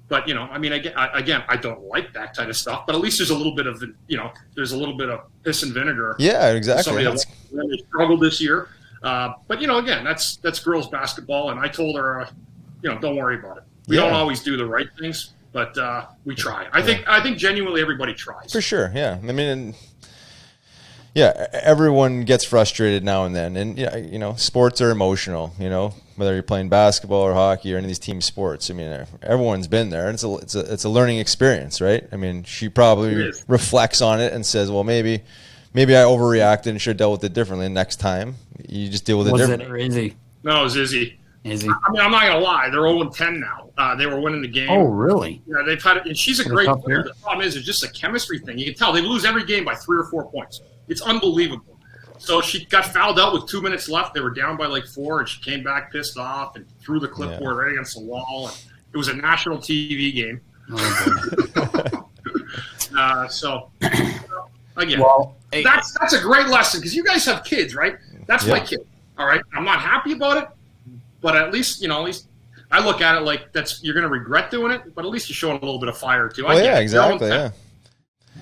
But, you know, I mean, again, I don't like that kind of stuff. But at least there's a little bit of, there's a little bit of piss and vinegar. Yeah, exactly. Somebody that really struggled this year. But, you know, again, that's girls basketball. And I told her, don't worry about it. We don't always do the right things, but we try. I think genuinely everybody tries. For sure, yeah. I mean, everyone gets frustrated now and then. And, sports are emotional, whether you're playing basketball or hockey or any of these team sports. I mean, everyone's been there. And it's a learning experience, right? I mean, she probably reflects on it and says, well, maybe I overreacted and should have dealt with it differently. And next time, you just deal with it differently. Was it Izzy? No, it was Izzy. I mean, I'm not going to lie. They're 0-10 now. They were winning the game. Oh, really? Yeah, they've had it. And she's a great player. The problem is, it's just a chemistry thing. You can tell they lose every game by 3 or 4 points. It's unbelievable. So she got fouled out with 2 minutes left. They were down by like 4, and she came back pissed off and threw the clipboard right against the wall. And it was a national TV game. So, again, that's a great lesson because you guys have kids, right? That's my kid. All right, I'm not happy about it, but at least I look at it like you're going to regret doing it, but at least you're showing a little bit of fire too. Well, yeah, exactly. Yeah.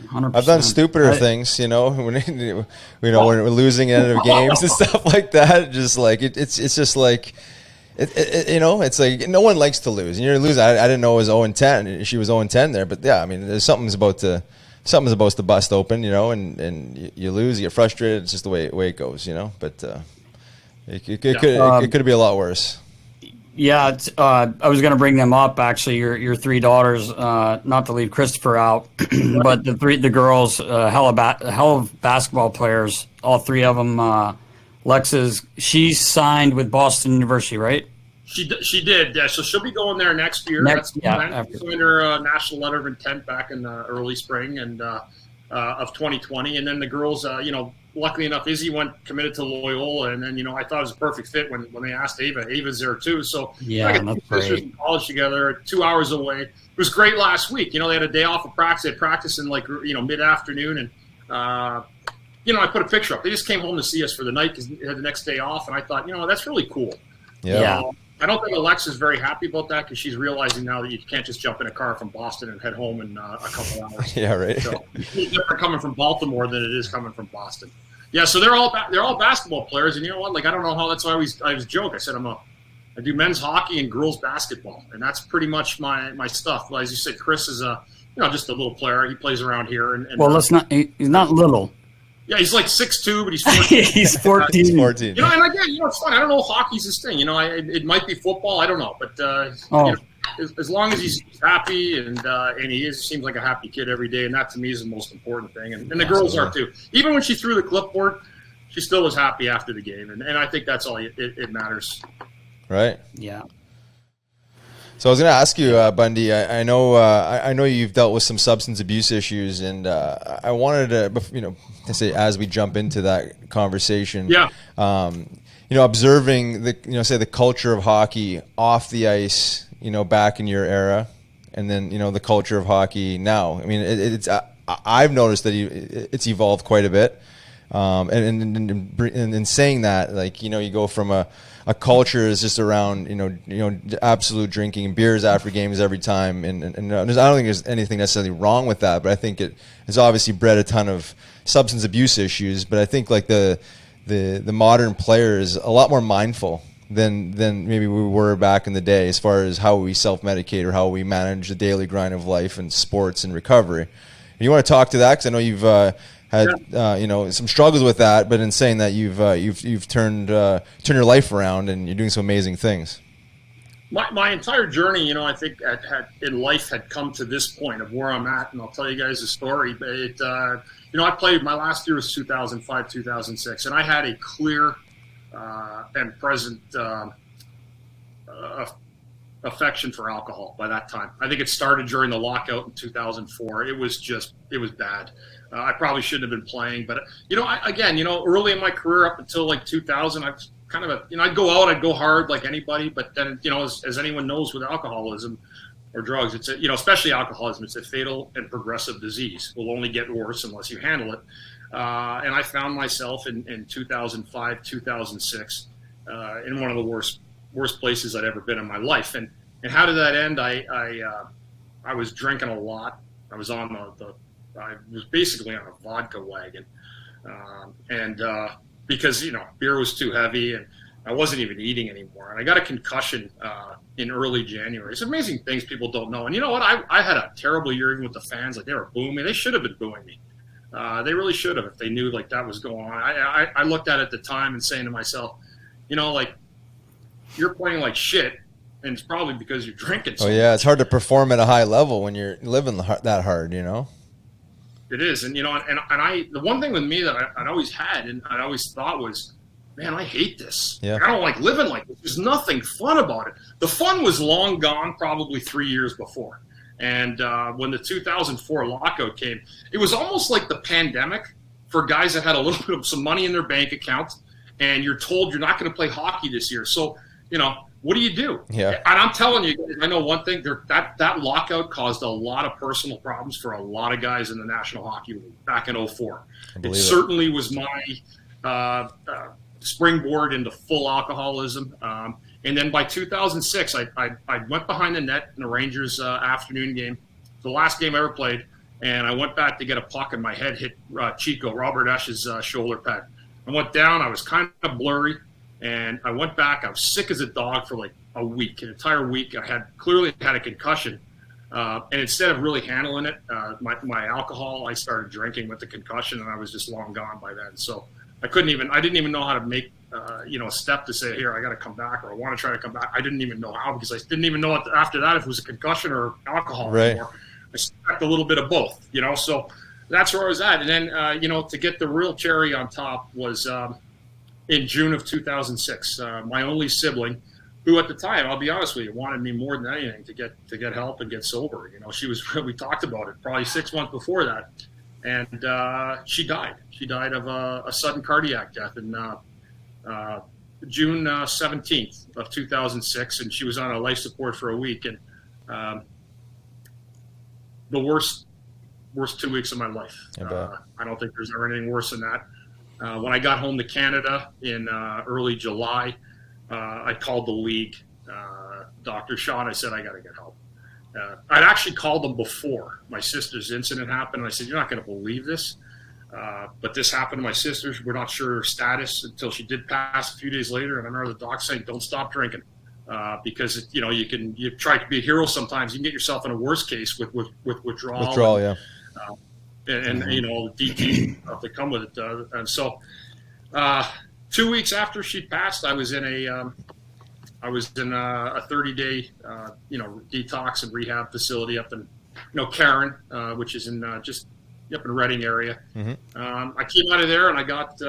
100%. I've done stupider things, when we're losing end of games and stuff like that. Just like it's just like it's like no one likes to lose, and you're losing. I didn't know it was 0-10. She was 0-10 there, but yeah, I mean, there's something's about to bust open, and you lose, you get frustrated. It's just the way it goes, But it could be a lot worse. Yeah, I was going to bring them up, actually, your 3 daughters, not to leave Christopher out, but the girls, hell of basketball players, all 3 of them. Lex's, she's signed with Boston University, right? She did, yeah. So she'll be going there next year. That's the plan. Signed her national letter of intent back in the early spring, and of 2020. And then the girls, luckily enough, Izzy committed to Loyola. And then, I thought it was a perfect fit when they asked Ava. Ava's there too. So I got two sisters in college together, 2 hours away. It was great last week. They had a day off of practice. They had practice in mid-afternoon. And, I put a picture up. They just came home to see us for the night because they had the next day off. And I thought, that's really cool. Yeah. I don't think Alexa's very happy about that because she's realizing now that you can't just jump in a car from Boston and head home in a couple hours. Yeah, right. So it's different coming from Baltimore than it is coming from Boston. Yeah, so they're all basketball players, and you know what? Like I don't know how that's why I always joke. I said I do men's hockey and girls basketball, and that's pretty much my stuff. Well, as you said, Chris is just a little player. He plays around here. And he's not little. Yeah, he's like 6'2", but he's 14. He's 14. He's 14. And again, it's fun. I don't know if hockey's his thing. It might be football. I don't know. But as long as he's happy and he seems like a happy kid every day, and that to me is the most important thing. And the girls are too. Even when she threw the clipboard, she still was happy after the game. And I think that's all it matters. Right. Yeah. So I was going to ask you, Bundy. I know you've dealt with some substance abuse issues, and I wanted to say as we jump into that conversation, observing the culture of hockey off the ice, back in your era, and then the culture of hockey now. I mean, I've noticed that it's evolved quite a bit, and in saying that, like you go from a culture is just around absolute drinking and beers after games every time, and I don't think there's anything necessarily wrong with that, but I think it has obviously bred a ton of substance abuse issues. But I think like the modern player is a lot more mindful than maybe we were back in the day as far as how we self-medicate or how we manage the daily grind of life and sports and recovery. And you want to talk to that because I know you've had some struggles with that, but in saying that you've turned your life around and you're doing some amazing things. My entire journey, I think in life had come to this point of where I'm at, and I'll tell you guys a story. But I played. My last year was 2005, 2006, and I had a clear and present affection for alcohol by that time. I think it started during the lockout in 2004. It was bad. I probably shouldn't have been playing, but early in my career up until like 2000, I was kind of I'd go out, I'd go hard like anybody, but then as anyone knows with alcoholism or drugs, it's especially alcoholism, it's a fatal and progressive disease. It will only get worse unless you handle it. And I found myself in 2005, 2006 in one of the worst places I'd ever been in my life. And how did that end? I was drinking a lot. I was on I was basically on a vodka wagon, because beer was too heavy and I wasn't even eating anymore. And I got a concussion in early January. It's amazing things people don't know. And you know what? I had a terrible year even with the fans. Like they were booing me. They should have been booing me. They really should have if they knew like that was going on. I looked at it at the time and saying to myself, like you're playing like shit. And it's probably because you're drinking. So it's hard to perform at a high level when you're living that hard, It is, and the one thing with me that I'd always had and I always thought was, man, I hate this. Yeah. I don't like living like this. There's nothing fun about it. The fun was long gone, probably 3 years before. And when the 2004 lockout came, it was almost like the pandemic for guys that had a little bit of some money in their bank account, and you're told you're not going to play hockey this year. So what do you do? Yeah. And I'm telling you, I know one thing, that lockout caused a lot of personal problems for a lot of guys in the National Hockey League back in 2004. It certainly was my springboard into full alcoholism. And then by 2006, I went behind the net in the Rangers afternoon game, the last game I ever played, and I went back to get a puck and my head hit Chico, Robert Esch's shoulder pad. I went down, I was kind of blurry. And I went back. I was sick as a dog for like a week, an entire week. I had clearly had a concussion. And instead of really handling it, my alcohol, I started drinking with the concussion, and I was just long gone by then. So I didn't even know how to make, a step to say, here, I got to come back, or I want to try to come back. I didn't even know how, because I didn't even know after that if it was a concussion or alcohol anymore. I suspect a little bit of both, so that's where I was at. And then, to get the real cherry on top was, in June of 2006, my only sibling, who at the time, I'll be honest with you, wanted me more than anything to get help and get sober. We talked about it probably 6 months before that. and she died. She died of a sudden cardiac death in June 17th of 2006, and she was on a life support for a week. And the worst 2 weeks of my life. I don't think there's ever anything worse than that. When I got home to Canada in early July, I called the league, Dr. Sean. I said, I got to get help. I'd actually called them before my sister's incident happened. And I said, you're not going to believe this, but this happened to my sister. We're not sure her status until she did pass a few days later. And I remember the doc saying, don't stop drinking. Because you try to be a hero sometimes. You can get yourself in a worse case with withdrawal. Yeah. And the DT that come with it. And so 2 weeks after she passed, I was in a 30-day detox and rehab facility up in Karen, which is in just up in Reading area. Mm-hmm. I came out of there and I got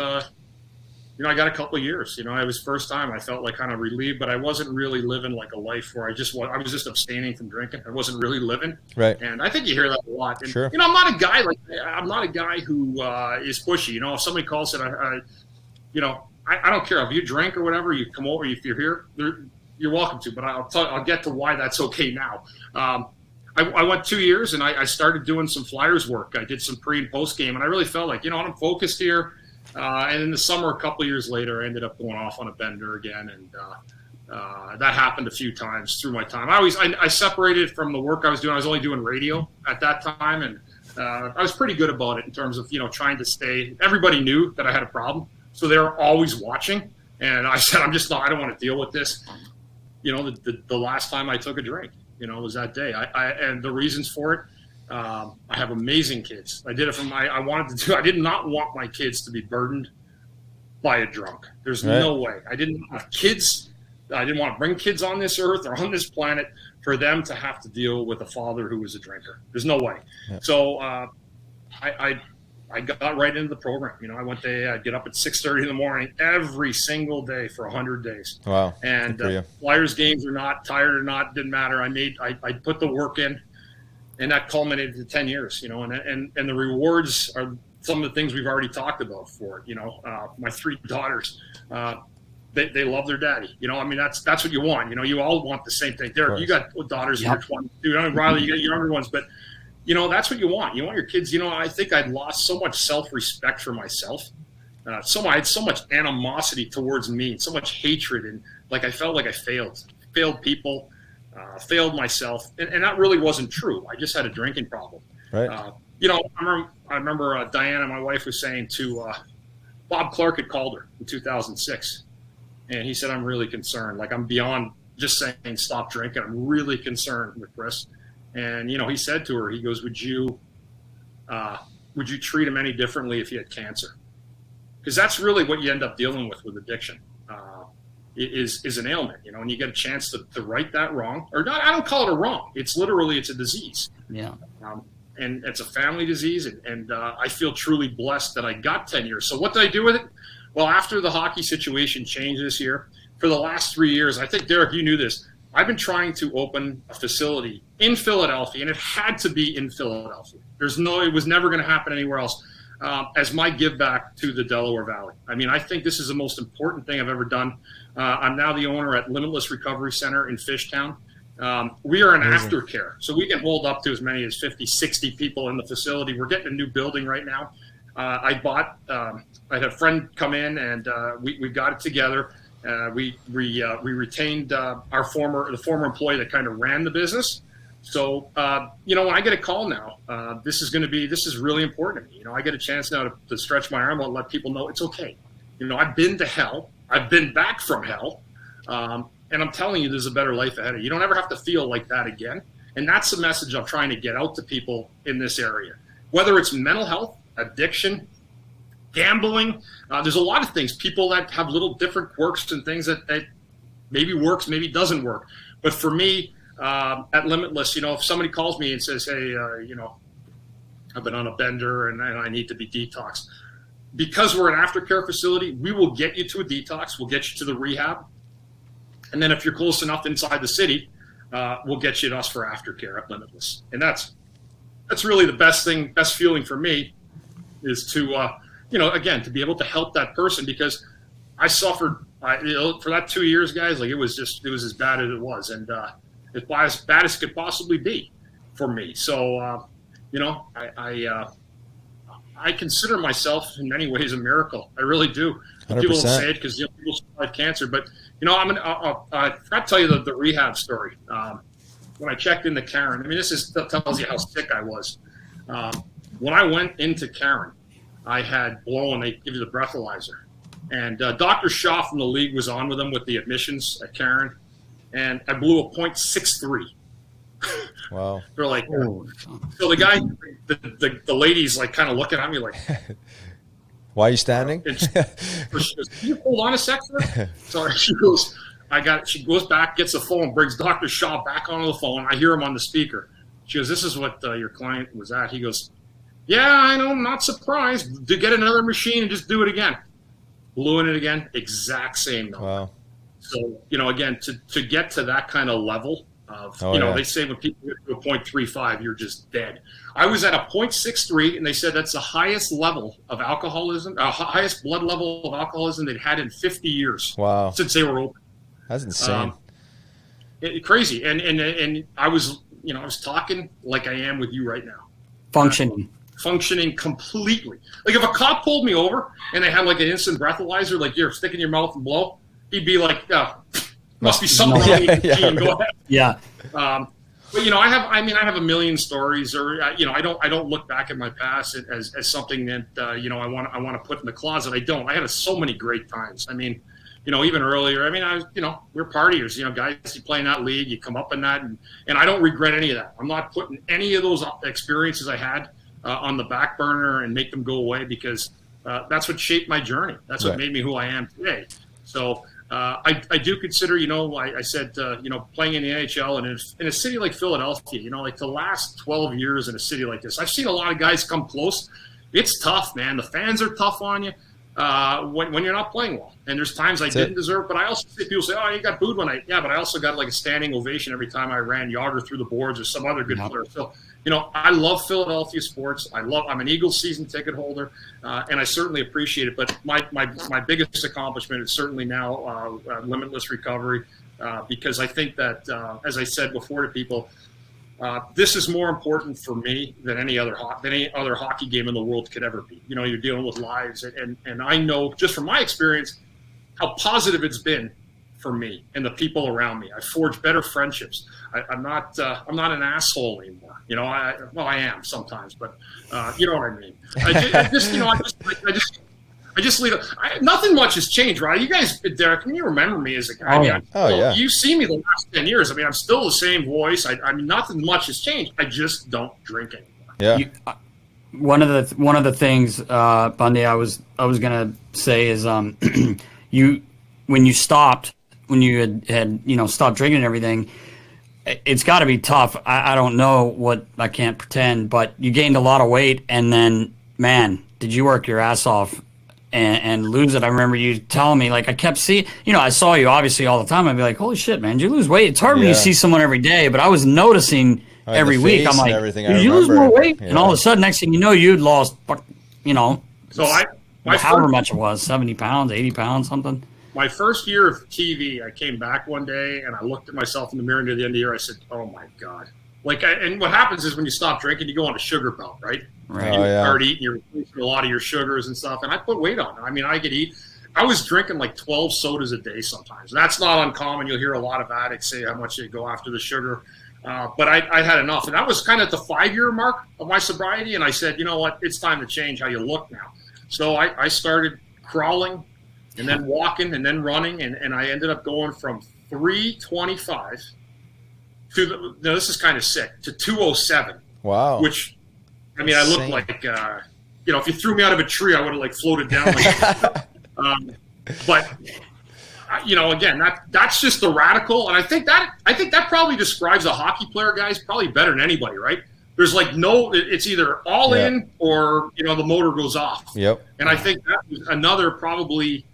I got a couple of years. It was first time I felt like kind of relieved, but I wasn't really living like a life where I was just abstaining from drinking. I wasn't really living. Right. And I think you hear that a lot. And, sure. I'm not a guy who is pushy. If somebody calls it, I don't care if you drink or whatever. You come over if you're here. You're welcome to. But I'll get to why that's okay now. I went 2 years and I started doing some Flyers work. I did some pre and post game, and I really felt like I'm focused here. And in the summer, a couple of years later, I ended up going off on a bender again, and that happened a few times through my time. I separated from the work I was doing. I was only doing radio at that time, and I was pretty good about it in terms of trying to stay. Everybody knew that I had a problem, so they were always watching. And I said, I don't want to deal with this. The last time I took a drink, was that day. And the reasons for it. I have amazing kids. I did it I did not want my kids to be burdened by a drunk. There's no way. I didn't have kids. I didn't want to bring kids on this earth or on this planet for them to have to deal with a father who was a drinker. There's no way. Yeah. So I got right into the program. I went there. I'd get up at 6:30 in the morning every single day for 100 days. Wow. And Flyers games or not, tired or not, didn't matter. I put the work in. And that culminated to 10 years, and the rewards are some of the things we've already talked about for it. My three daughters, they love their daddy. That's what you want. You all want the same thing. Derek, you got daughters in your 20s. Riley, you got younger ones, but that's what you want. You want your kids. I think I'd lost so much self-respect for myself. I had so much animosity towards me, so much hatred, and I felt like I failed people. Failed myself, and that really wasn't true. I just had a drinking problem. Right. I remember Diana, my wife, was saying to Bob Clark had called her in 2006, and he said, "I'm really concerned. I'm beyond just saying stop drinking. I'm really concerned with Chris." And he said to her, he goes, "Would you treat him any differently if he had cancer?" Because that's really what you end up dealing with addiction. Is an ailment, and you get a chance to right that wrong, or not. I don't call it a wrong. It's a disease. Yeah. And it's a family disease, and I feel truly blessed that I got 10 years. So what did I do with it? Well, after the hockey situation changed this year, for the last 3 years, I think, Derek, you knew this, I've been trying to open a facility in Philadelphia, and it had to be in Philadelphia. It was never going to happen anywhere else. As my give back to the Delaware Valley. I think this is the most important thing I've ever done. I'm now the owner at Limitless Recovery Center in Fishtown. We are an aftercare, so we can hold up to as many as 50, 60 people in the facility. We're getting a new building right now. I had a friend come in, and we got it together. We retained the former employee that kind of ran the business. So, when I get a call now, this is really important to me. I get a chance now to stretch my arm out and let people know it's okay. I've been to hell. I've been back from hell. And I'm telling you, there's a better life ahead of you. You don't ever have to feel like that again. And that's the message I'm trying to get out to people in this area. Whether it's mental health, addiction, gambling, there's a lot of things. People that have little different quirks and things that maybe works, maybe doesn't work. But for me, at Limitless, if somebody calls me and says, "Hey, I've been on a bender and I need to be detoxed," because we're an aftercare facility, we will get you to a detox. We'll get you to the rehab, and then if you're close enough inside the city, we'll get you to us for aftercare at Limitless. And that's really the best feeling for me. is to, again, to be able to help that person, because I suffered for that 2 years, guys. Like it was as bad as it was, and as bad as it could possibly be for me. So, I consider myself in many ways a miracle. I really do. 100%. People don't say it because people survive cancer, but I'll tell you the rehab story. When I checked into Karen, I mean, that tells you how sick I was. When I went into Karen, I had blown. They give you the breathalyzer, and Dr. Shaw from the league was on with them with the admissions at Karen, and I blew a .63. Wow. They're like, so the guy, the lady's like kind of looking at me like, why are you standing? She goes, can you hold on a sec, sir? Sorry. She goes, she goes back, gets the phone, brings Dr. Shaw back onto the phone. I hear him on the speaker. She goes, this is what your client was at. He goes, yeah, I know, I'm not surprised. To get another machine and just do it again. Blew in it again, exact same number. Wow. So, again, to get to that kind of level of, they say when people get to a .35, you're just dead. I was at a .63, and they said that's the highest level of alcoholism, highest blood level of alcoholism they'd had in 50 years. Wow. Since they were open. That's insane. Crazy. And I was, I was talking like I am with you right now. Functioning completely. Like if a cop pulled me over and they had like an instant breathalyzer, like you're stick in your mouth and blow, he'd be like, must be something wrong. Go ahead. Yeah. But I have a million stories, or I don't look back at my past as something that I want to put in the closet. I don't. I had so many great times. I mean, even earlier. I mean, we're partiers. Guys, you play in that league, you come up in that, and I don't regret any of that. I'm not putting any of those experiences I had on the back burner and make them go away, because that's what shaped my journey. That's what made me who I am today. So. I do consider, I said, playing in the NHL and in a city like Philadelphia, like the last 12 years in a city like this, I've seen a lot of guys come close. It's tough, man. The fans are tough on you when you're not playing well. And there's times I didn't deserve, but I also see people say, oh, you got booed one night. Yeah, but I also got like a standing ovation every time I ran Yager through the boards or some other good player. So, I love Philadelphia sports. I'm an Eagles season ticket holder, and I certainly appreciate it. But my biggest accomplishment is certainly now limitless recovery, because I think that, as I said before to people, this is more important for me than any other hockey game in the world could ever be. You're dealing with lives, and I know just from my experience how positive it's been for me and the people around me. I forged better friendships. I'm not an asshole anymore. I am sometimes, but you know what I mean. I just leave it. Nothing much has changed, right? You guys, Derek, can you remember me as a guy? Yeah. You see me the last 10 years. I mean, I'm still the same voice. I mean, nothing much has changed. I just don't drink anymore. Yeah. One of the things, Bundy, I was gonna say is, when you stopped, when you had stopped drinking and everything, it's got to be tough. I don't know what, I can't pretend, but you gained a lot of weight, and then, man, did you work your ass off and lose it. I remember you telling me, like, I kept seeing, I saw you obviously all the time. I'd be like, holy shit, man, did you lose weight? It's hard when you see someone every day, but I was noticing every week. I'm like, did you lose more weight? Yeah. And all of a sudden, next thing you know, you'd lost, So however much it was, 70 pounds, 80 pounds, something. My first year of TV, I came back one day and I looked at myself in the mirror near the end of the year. I said, oh, my God. And what happens is when you stop drinking, you go on a sugar belt, right? Right. You start eating, you're replacing a lot of your sugars and stuff. And I put weight on. I mean, I could eat. I was drinking like 12 sodas a day sometimes. That's not uncommon. You'll hear a lot of addicts say how much they go after the sugar. But I had enough. And that was kind of the 5-year mark of my sobriety. And I said, you know what? It's time to change how you look now. So I started crawling and then walking and then running. And I ended up going from 325 to, this is kind of sick, to 207. Wow. Which, I mean, I looked like, if you threw me out of a tree, I would have like floated down. But again, that's just the radical. And I think that probably describes a hockey player, guys, probably better than anybody, right? There's like it's either all in or, the motor goes off. Yep. And I think that was another probably,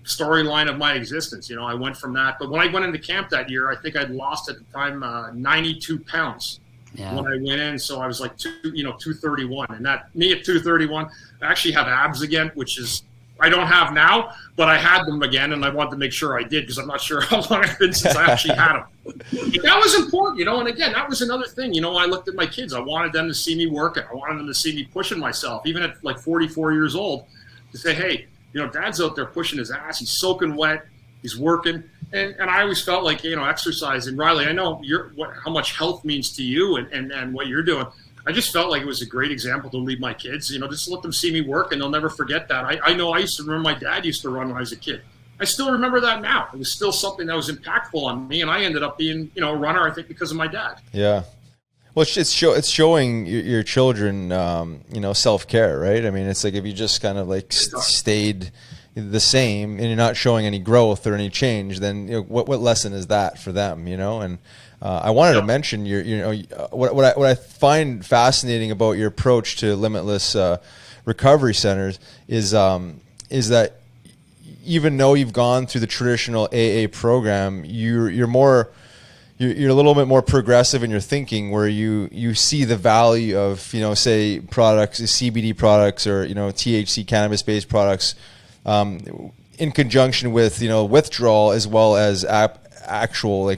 storyline of my existence. I went from that. But when I went into camp that year, I think I'd lost at the time 92 pounds. when I went in. So I was like 231, and that me at 231, I actually have abs again, which is I don't have now, but I had them again, and I wanted to make sure I did because I'm not sure how long it's been since I actually had them. But that was important, and again, that was another thing. I looked at my kids. I wanted them to see me working. I wanted them to see me pushing myself, even at like 44 years old, to say, hey, Dad's out there pushing his ass. He's soaking wet. He's working. And I always felt like, exercise. And Riley, I know how much health means to you and what you're doing. I just felt like it was a great example to lead my kids, just let them see me work, and they'll never forget that. I know I used to remember my dad used to run when I was a kid. I still remember that now. It was still something that was impactful on me, and I ended up being, a runner, I think, because of my dad. Yeah. Well, it's showing your children, self-care, right? I mean, it's like if you just kind of like stayed the same and you're not showing any growth or any change, then what lesson is that for them, And I wanted to mention what I find fascinating about your approach to limitless recovery centers is that even though you've gone through the traditional AA program, you're a little bit more progressive in your thinking, where you see the value of say products, CBD products, or THC cannabis-based products in conjunction with withdrawal as well as actual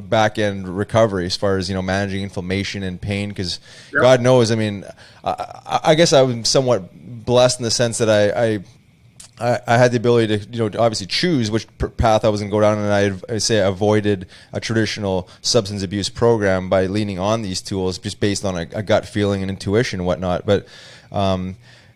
back end recovery as far as managing inflammation and pain, because God knows, I mean, I guess I was somewhat blessed in the sense that I had the ability to obviously choose which path I was going to go down, and I say I avoided a traditional substance abuse program by leaning on these tools just based on a gut feeling and intuition and whatnot. But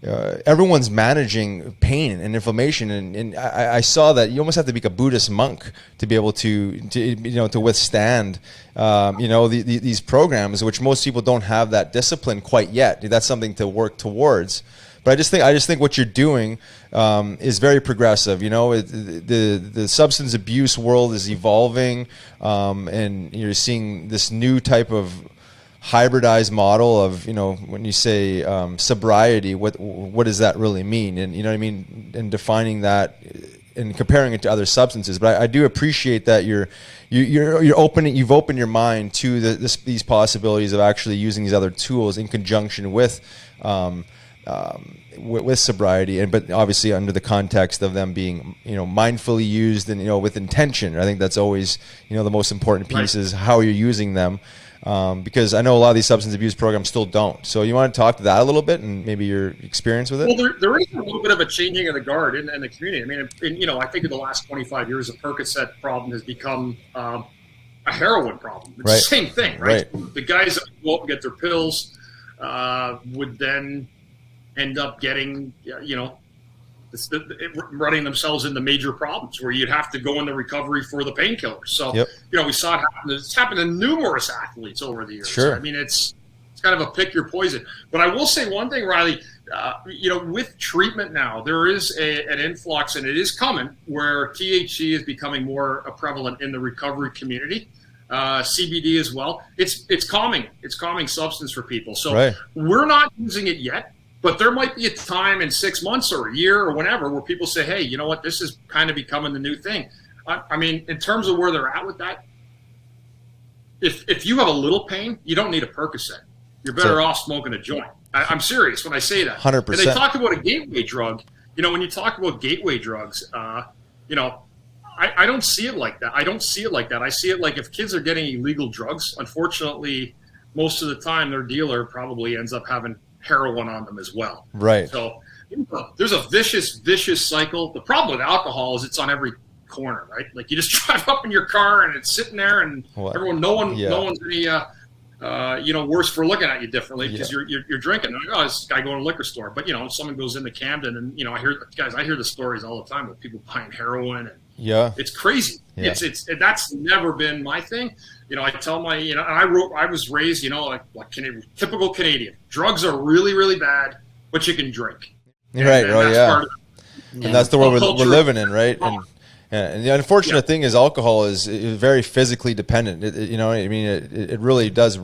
everyone's managing pain and inflammation, and I saw that you almost have to be a Buddhist monk to be able to withstand these programs, which most people don't have that discipline quite yet. That's something to work towards. But I just think what you're doing is very progressive. The substance abuse world is evolving, and you're seeing this new type of hybridized model of when you say sobriety, what does that really mean, and what I mean, and defining that and comparing it to other substances. But I do appreciate that you've opened your mind to these possibilities of actually using these other tools in conjunction with sobriety, but obviously under the context of them being mindfully used and with intention. I think that's always the most important piece, is how you're using them. Because I know a lot of these substance abuse programs still don't. So you want to talk to that a little bit and maybe your experience with it? Well, there is a little bit of a changing of the guard in the community. I mean, I think in the last 25 years, the Percocet problem has become a heroin problem. It's the same thing, right? The guys that go up and get their pills would then end up getting, running themselves into major problems where you'd have to go into recovery for the painkillers. So, we saw it happen. It's happened to numerous athletes over the years. Sure. I mean, it's kind of a pick your poison. But I will say one thing, Riley, with treatment now, there is an influx, and it is coming, where THC is becoming more prevalent in the recovery community. CBD as well. It's calming. It's calming substance for people. So we're not using it yet. But there might be a time in 6 months or a year or whenever where people say, hey, you know what, this is kind of becoming the new thing. I mean, in terms of where they're at with that, if you have a little pain, you don't need a Percocet. You're better off smoking a joint. I'm serious when I say that. 100%. And they talk about a gateway drug. When you talk about gateway drugs, I don't see it like that. I see it like if kids are getting illegal drugs, unfortunately, most of the time their dealer probably ends up having heroin on them as well. Right. So there's a vicious cycle. The problem with alcohol is it's on every corner, right? Like you just drive up in your car and it's sitting there, and no one's any worse for looking at you differently because you're drinking. Like, oh, this guy going to a liquor store. But if someone goes into Camden, and I hear the stories all the time of people buying heroin, and it's crazy. Yeah. It's that's never been my thing. I tell my, I was raised, like typical Canadian. Drugs are really, really bad, but you can drink. And that's the world we're living in, right? And the unfortunate thing is alcohol is very physically dependent. It really does,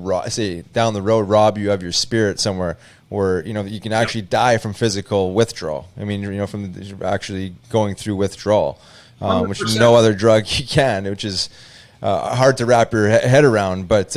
down the road, rob you of your spirit somewhere where, you can actually die from physical withdrawal. From actually going through withdrawal, which no other drug you can, which is hard to wrap your head around. But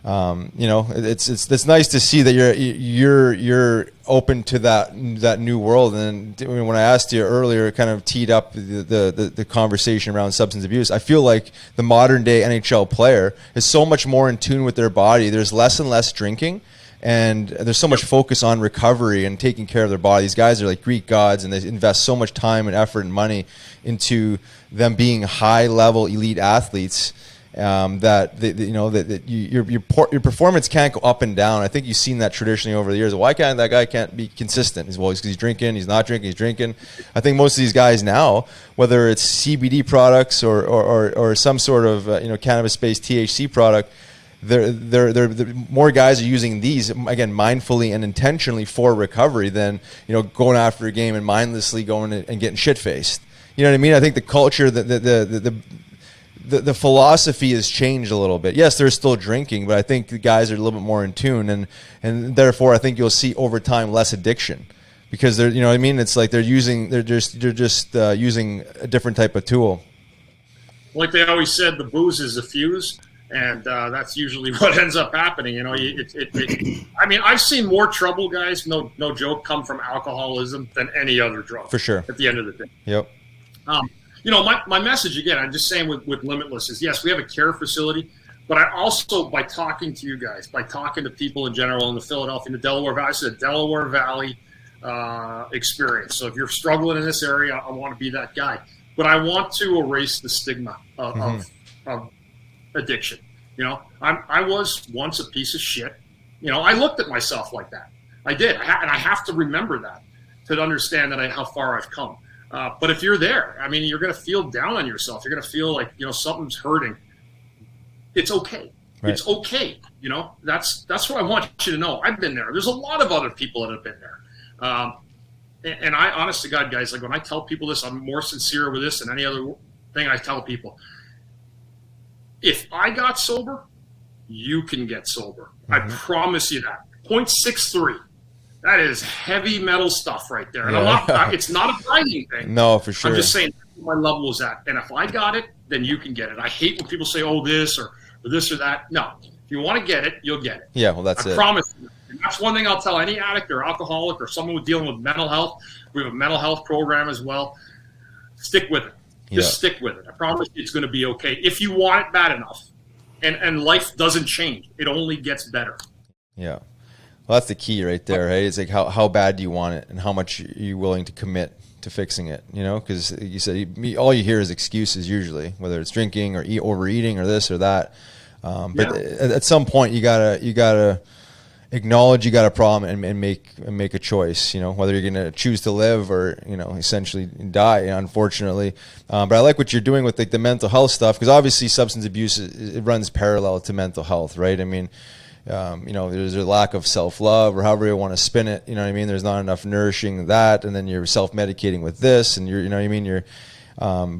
It's nice to see that you're open to that new world. And when I asked you earlier, it kind of teed up the conversation around substance abuse. I feel like the modern day NHL player is so much more in tune with their body. There's less and less drinking, and there's so much focus on recovery and taking care of their body. These guys are like Greek gods, and they invest so much time and effort and money into them being high level elite athletes. Your performance can't go up and down. I think you've seen that traditionally over the years. Why can't that guy can't be consistent? Well, because he's drinking, he's not drinking, he's drinking. I think most of these guys now, whether it's CBD products or some sort of cannabis-based THC product, they're more guys are using these again mindfully and intentionally for recovery than going after a game and mindlessly going and getting shit faced. You know what I mean? I think the culture, the philosophy has changed a little bit. Yes, they're still drinking, but I think the guys are a little bit more in tune, and therefore I think you'll see over time less addiction because they're it's like they're just using a different type of tool. Like they always said, the booze is a fuse, and that's usually what ends up happening. I mean, I've seen more trouble, guys. No joke, come from alcoholism than any other drug. For sure. At the end of the day. Yep. My message, again, I'm just saying with Limitless is, yes, we have a care facility, but I also, by talking to you guys, by talking to people in general in the Philadelphia, in the Delaware Valley, it's a Delaware Valley experience. So if you're struggling in this area, I want to be that guy. But I want to erase the stigma of addiction. I was once a piece of shit. I looked at myself like that. I did. And I have to remember that to understand how far I've come. But if you're there, I mean, you're going to feel down on yourself. You're going to feel like, something's hurting. It's okay. Right. It's okay. That's what I want you to know. I've been there. There's a lot of other people that have been there. And I, honest to God, guys, like when I tell people this, I'm more sincere with this than any other thing I tell people. If I got sober, you can get sober. I promise you that. 0.63. That is heavy metal stuff right there. And it's not a bragging thing. No, for sure. I'm just saying my level is at. And if I got it, then you can get it. I hate when people say, this or this or that. No. If you want to get it, you'll get it. Yeah, well, that's it. I promise you. And that's one thing I'll tell any addict or alcoholic or someone who's dealing with mental health. We have a mental health program as well. Stick with it. Just stick with it. I promise you it's going to be okay. If you want it bad enough. And life doesn't change. It only gets better. Yeah. Well, that's the key right there, right? It's like how bad do you want it and how much are you willing to commit to fixing it, Because you said all you hear is excuses usually, whether it's drinking or overeating or this or that. But at some point you gotta acknowledge you got a problem and make a choice, whether you're going to choose to live or, essentially die, unfortunately. But I like what you're doing with the mental health stuff because obviously substance abuse, it runs parallel to mental health, right? I mean, there's a lack of self-love or however you want to spin it. You know what I mean? There's not enough nourishing that. And then you're self-medicating with this and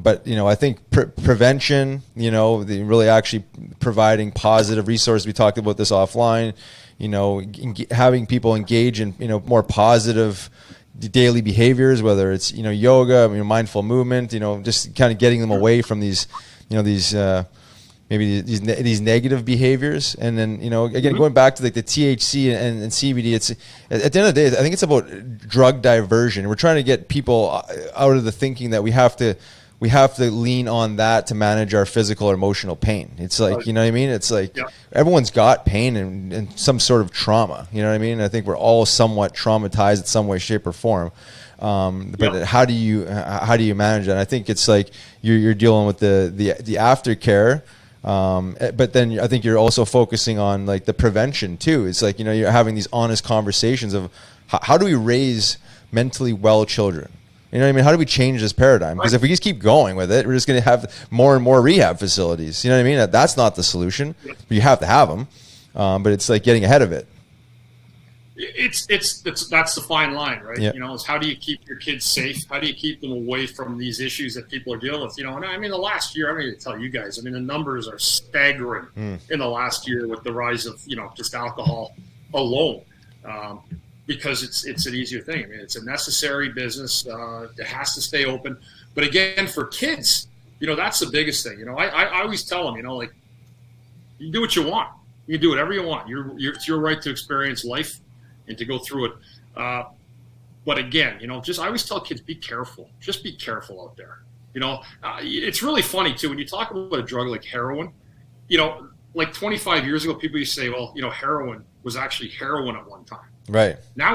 but I think prevention, the really actually providing positive resources. We talked about this offline, having people engage in, more positive daily behaviors, whether it's, yoga, mindful movement, just kind of getting them away from these, maybe these negative behaviors. And then, again, going back to the THC and CBD, it's at the end of the day, I think it's about drug diversion. We're trying to get people out of the thinking that we have to lean on that to manage our physical or emotional pain. It's like, you know what I mean? It's like everyone's got pain and some sort of trauma. You know what I mean? I think we're all somewhat traumatized in some way, shape, or form. But how do you manage that? And I think it's like you're dealing with the aftercare. But then I think you're also focusing on like the prevention too. It's like, you're having these honest conversations of how do we raise mentally well children? You know what I mean? How do we change this paradigm? Because if we just keep going with it, we're just going to have more and more rehab facilities. You know what I mean? That's not the solution. You have to have them. But it's like getting ahead of it. That's the fine line, right? Yep. Is how do you keep your kids safe? How do you keep them away from these issues that people are dealing with? And I mean, the last year, I'm going to tell you guys, the numbers are staggering in the last year with the rise of, just alcohol alone. Because it's an easier thing. I mean, it's a necessary business. It has to stay open. But again, for kids, that's the biggest thing. I always tell them, like, you do what you want. You can do whatever you want. It's your right to experience life and to go through it. But again, I always tell kids, be careful. Just be careful out there. It's really funny too when you talk about a drug like heroin. Like 25 years ago, people used to say, well, heroin was actually heroin at one time. Right. Now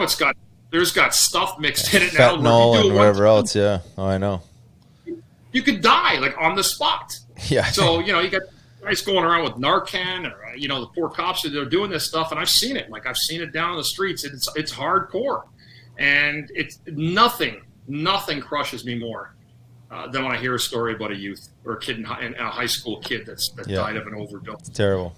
there's got stuff mixed in it now. Fentanyl and whatever else. Yeah. Oh, I know. You could die like on the spot. Yeah. So, you got guys going around with Narcan or, the poor cops that are doing this stuff. And I've seen it. Like I've seen it down the streets. It's hardcore. And it's nothing crushes me more than when I hear a story about a youth or a kid a high school kid that died of an overdose. It's terrible.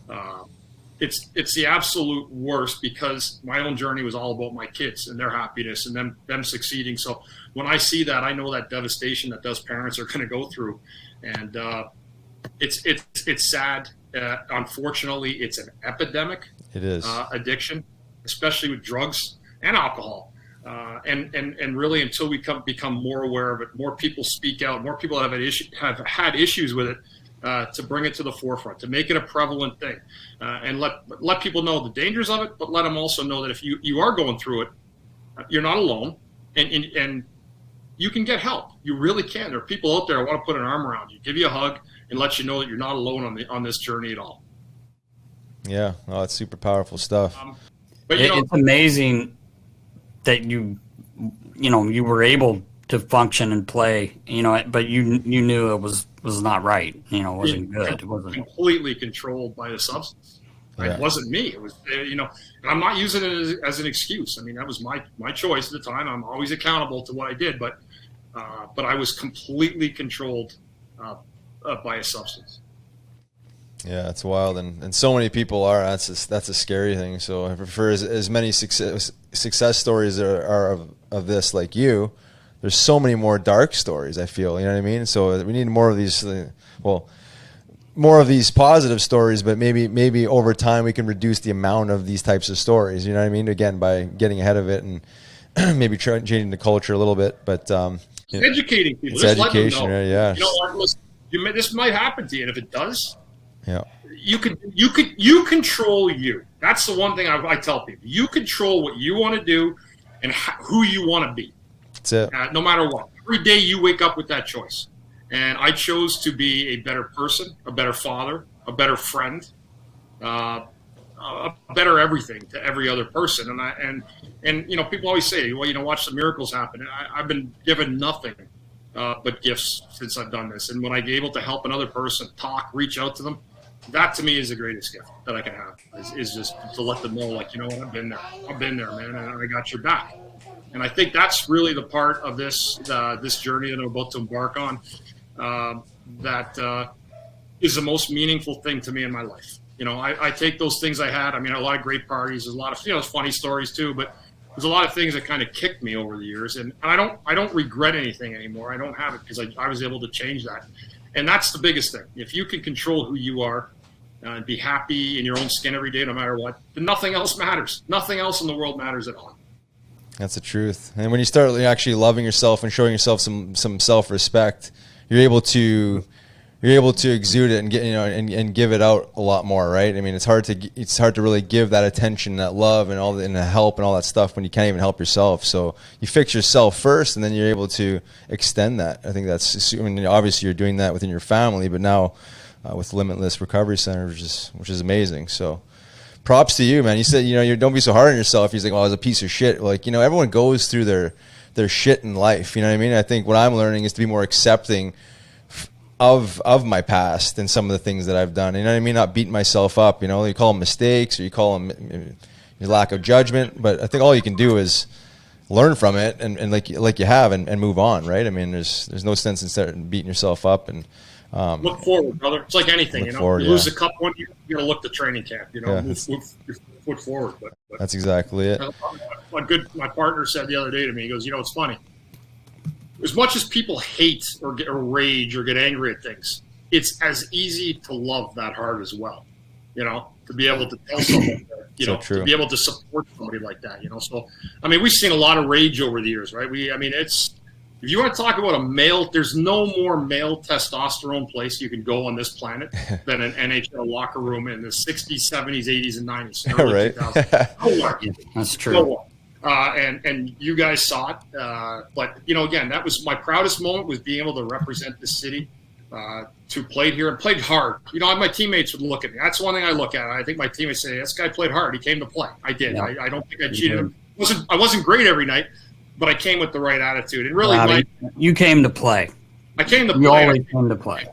It's the absolute worst because my own journey was all about my kids and their happiness and them succeeding. So when I see that, I know that devastation that those parents are going to go through, and it's sad. Unfortunately, it's an epidemic. It is addiction, especially with drugs and alcohol. And really, until we become more aware of it, more people speak out, more people have had issues with it, to bring it to the forefront, to make it a prevalent thing, and let people know the dangers of it, but let them also know that if you are going through it, you're not alone, and you can get help. You really can. There are people out there who want to put an arm around you, give you a hug, and let you know that you're not alone on this journey at all. Yeah, it's super powerful stuff. But it's amazing that you were able to function and play, but you knew it was not right. It wasn't good. It wasn't completely controlled by a substance. Yeah. It wasn't me. It was, and I'm not using it as an excuse. I mean, that was my choice at the time. I'm always accountable to what I did, but I was completely controlled by a substance. Yeah, it's wild, and so many people are. That's a scary thing. So for as many success stories are of this like you, there's so many more dark stories, I feel. You know what I mean? So we need more of these. More of these positive stories, but maybe over time we can reduce the amount of these types of stories. You know what I mean? Again, by getting ahead of it and maybe changing the culture a little bit. But educating people. It's just education, let them know. right? Yeah. What? Listen, this might happen to you, and if it does, yeah, you control you. That's the one thing I tell people. You control what you want to do and who you want to be. That's it. No matter what. Every day you wake up with that choice. And I chose to be a better person, a better father, a better friend, a better everything to every other person. And people always say, well, watch the miracles happen. And I've been given nothing but gifts since I've done this. And when I'm able to help another person talk, reach out to them, that to me is the greatest gift that I can have. Is just to let them know, like, what, I've been there, man, and I got your back. And I think that's really the part of this journey that I'm about to embark on. That is the most meaningful thing to me in my life. I take those things I had. I mean, a lot of great parties. There's a lot of funny stories too, but there's a lot of things that kind of kicked me over the years, and I don't regret anything anymore. I don't have it because I was able to change that, and that's the biggest thing. If you can control who you are and be happy in your own skin every day, no matter what, then nothing else matters. Nothing else in the world matters at all. That's the truth. And when you start actually loving yourself and showing yourself some self-respect, you're able to exude it and get and give it out a lot more, right? I mean, it's hard to really give that attention, that love, and and the help and all that stuff when you can't even help yourself. So you fix yourself first, and then you're able to extend that. I think that's. I mean, obviously you're doing that within your family, but now with Limitless Recovery Center, which is amazing. So props to you, man. You said you don't be so hard on yourself. He's like, well, I was a piece of shit. Like, everyone goes through their shit in life. You know what I mean? I think what I'm learning is to be more accepting of my past and some of the things that I've done. You know what I mean? Not beating myself up. You call them mistakes or you call them your lack of judgment. But I think all you can do is learn from it and like you have and move on, right? I mean, there's no sense in starting beating yourself up and look forward, brother. It's like anything, you lose the cup one year, you got to look to training camp. Move your foot forward. But that's exactly it. My partner said the other day to me, he goes, it's funny. As much as people hate or rage or get angry at things, it's as easy to love that hard as well. To be able to tell someone, to be able to support somebody like that. So, I mean, we've seen a lot of rage over the years, right? It's if you want to talk about a male, there's no more male testosterone place you can go on this planet than an NHL locker room in the 60s, 70s, 80s, and 90s. Right. 2000s. That's true. And you guys saw it. But, again, that was my proudest moment, was being able to represent the city, to play here and played hard. My teammates would look at me. That's one thing I look at. I think my teammates say, this guy played hard. He came to play. I did. Yeah. I don't think I cheated him. I wasn't great every night, but I came with the right attitude. And really, you came to play. I came to play. You always came to play.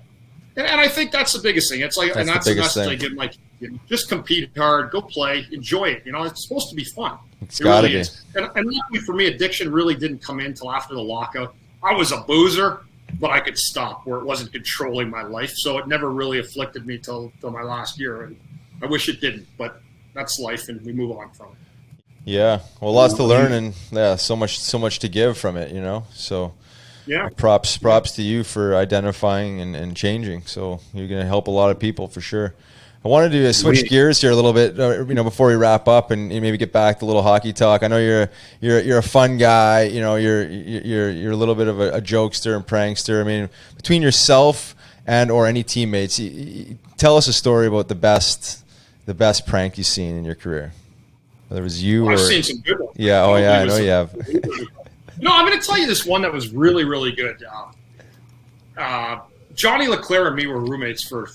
And I think that's the biggest thing. It's like, that's the message I give my kids. Just compete hard, go play, enjoy it. It's supposed to be fun. It's got to really be. And luckily for me, addiction really didn't come in until after the lockout. I was a boozer, but I could stop where it wasn't controlling my life. So it never really afflicted me till my last year. And I wish it didn't, but that's life, and we move on from it. Yeah, well, lots to learn, and so much to give from it, So, yeah, props to you for identifying and changing. So you're going to help a lot of people for sure. I wanted to switch gears here a little bit, before we wrap up and maybe get back to a little hockey talk. I know you're a fun guy. You're a little bit of a jokester and prankster. I mean, between yourself and or any teammates, tell us a story about the best prank you've seen in your career. Whether it was you or... I've seen some good ones. Yeah, I know you have. I'm going to tell you this one that was really, really good. Johnny Leclerc and me were roommates for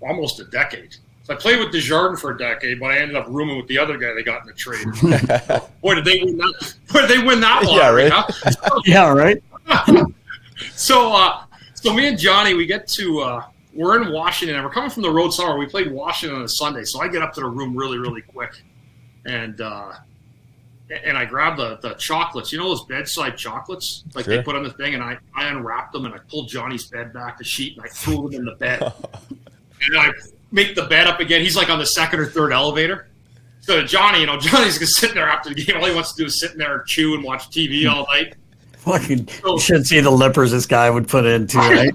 almost a decade. So I played with Desjardins for a decade, but I ended up rooming with the other guy they got in the trade. Boy, did they win that lottery, yeah, right. Huh? Yeah, right. So me and Johnny, we get to we're in Washington, and we're coming from the road somewhere. We played Washington on a Sunday, so I get up to the room really, really quick. And I grabbed the chocolates. Those bedside chocolates? Like sure. They put on the thing, and I unwrapped them, and I pulled Johnny's bed back, the sheet, and I threw them in the bed. And I make the bed up again. He's like on the second or third elevator. So Johnny, Johnny's just sitting there after the game. All he wants to do is sit in there and chew and watch TV all night. You should see the lippers this guy would put in too, right?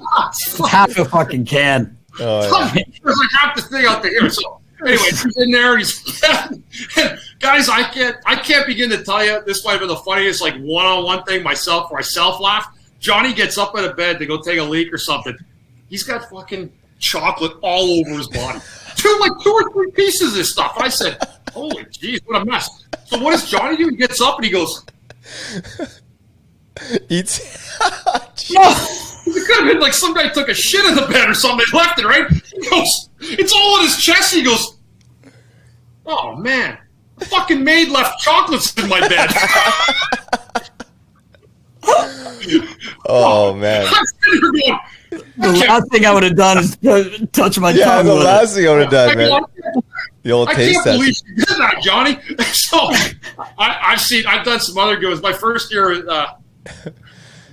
Half a fucking can. Oh, yeah. There's like half the thing out there. So anyway, he's in there. And guys, I can't begin to tell you. This might have been the funniest one-on-one thing myself, where I self-laugh. Johnny gets up out of bed to go take a leak or something. He's got fucking chocolate all over his body. Two or three pieces of this stuff. And I said, holy jeez, what a mess. So what does Johnny do? He gets up and he goes... Eats. It could have been like some guy took a shit in the bed or something. They left it, right? He goes, it's all on his chest. He goes, oh, man. The fucking maid left chocolates in my bed. Oh, man. I'm sitting here going, the last thing I would have done is touch my tongue. Yeah, the last thing I would have done, man. The old taste test. I can't believe you did that, Johnny. So I've done some other good ones. My first year,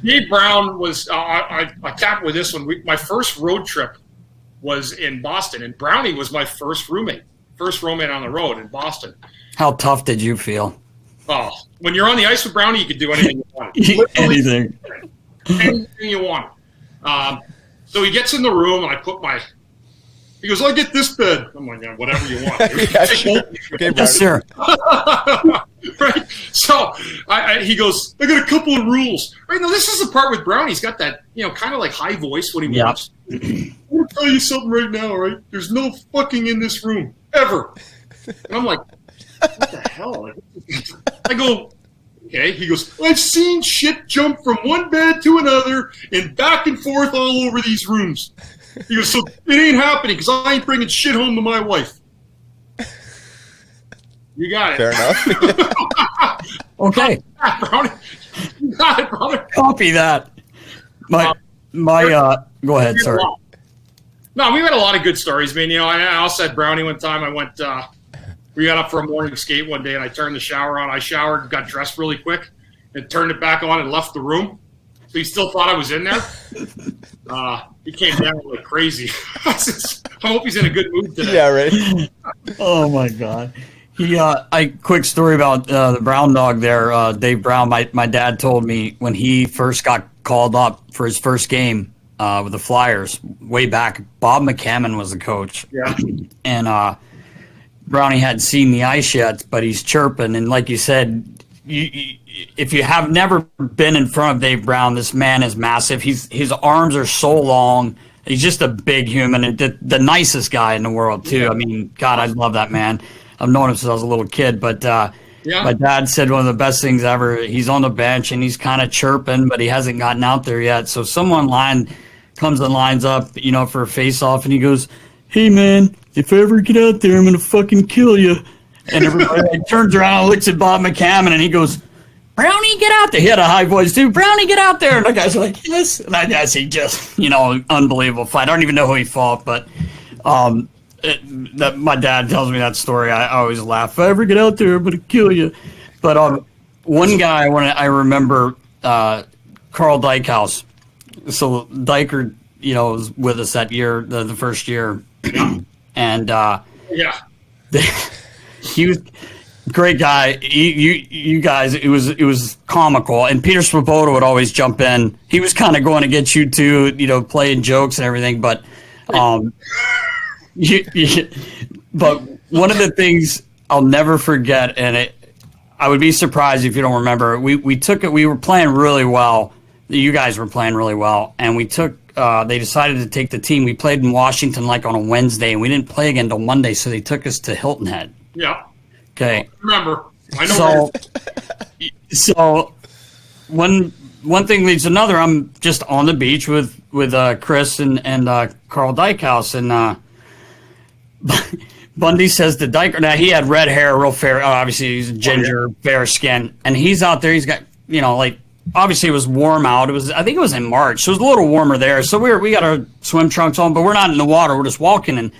Dave Brown was, I capped with this one. My first road trip was in Boston, and Brownie was my first roommate on the road in Boston. How tough did you feel? Oh, when you're on the ice with Brownie, you can do anything you want. Anything you want. So he gets in the room, and I put he goes, I'll get this bed. I'm like, yeah, whatever you want. Yeah, sure. Okay, yes, sir. Right? So he goes, I got a couple of rules. Right now, this is the part with Brown. He's got that, kind of like high voice when he wants. I'm going to tell you something right now, all right? There's no fucking in this room, ever. And I'm like, what the hell? I go, okay. He goes, I've seen shit jump from one bed to another and back and forth all over these rooms. He goes, so it ain't happening because I ain't bringing shit home to my wife. You got it. Fair enough. Okay. You got it, brother. Copy that. Go ahead, sorry. No, we've had a lot of good stories. I mean, I also had Brownie one time. We got up for a morning skate one day, and I turned the shower on. I showered, got dressed really quick, and turned it back on and left the room. So he still thought I was in there. He came down like crazy. I hope he's in a good mood today. Yeah, right. Oh my God. Quick story about the Brown dog there. Dave Brown. My dad told me when he first got called up for his first game with the Flyers way back. Bob McCammon was the coach. Yeah. And Brownie hadn't seen the ice yet, but he's chirping, and like you said, if you have never been in front of Dave Brown, this man is massive. His arms are so long. He's just a big human and the nicest guy in the world too. I mean, God, I love that man. I've known him since I was a little kid, but my dad said one of the best things ever. He's on the bench and he's kind of chirping, but he hasn't gotten out there yet. So someone comes and lines up, for a face-off, and he goes, "Hey man, if I ever get out there, I'm gonna fucking kill you." And everybody turns around and looks at Bob McCammon, and he goes, "Brownie, get out there." He had a high voice too. "Brownie, get out there." And the guys are like, "Yes." And I guess he just, unbelievable fight. I don't even know who he fought, but my dad tells me that story. I always laugh. "If I ever get out there, I'm gonna kill you." But one guy I remember, Carl Dykhouse. So Diker, was with us that year, the first year, and he was a great guy. You guys, it was comical. And Peter Swoboda would always jump in. He was kind of going to get you too, playing jokes and everything. But but one of the things I'll never forget, and I would be surprised if you don't remember. We took it. We were playing really well. You guys were playing really well, and we took. They decided to take the team. We played in Washington like on a Wednesday, and we didn't play again until Monday. So they took us to Hilton Head. Yeah. Okay. Remember, I know. So one thing leads to another. I'm just on the beach with Chris and Carl Dykhouse, and Bundy says to Dyker. Now he had red hair, real fair. Obviously, he's a ginger, fair skin, and he's out there. He's got obviously it was warm out. I think it was in March, so it was a little warmer there. So we got our swim trunks on, but we're not in the water. We're just walking. And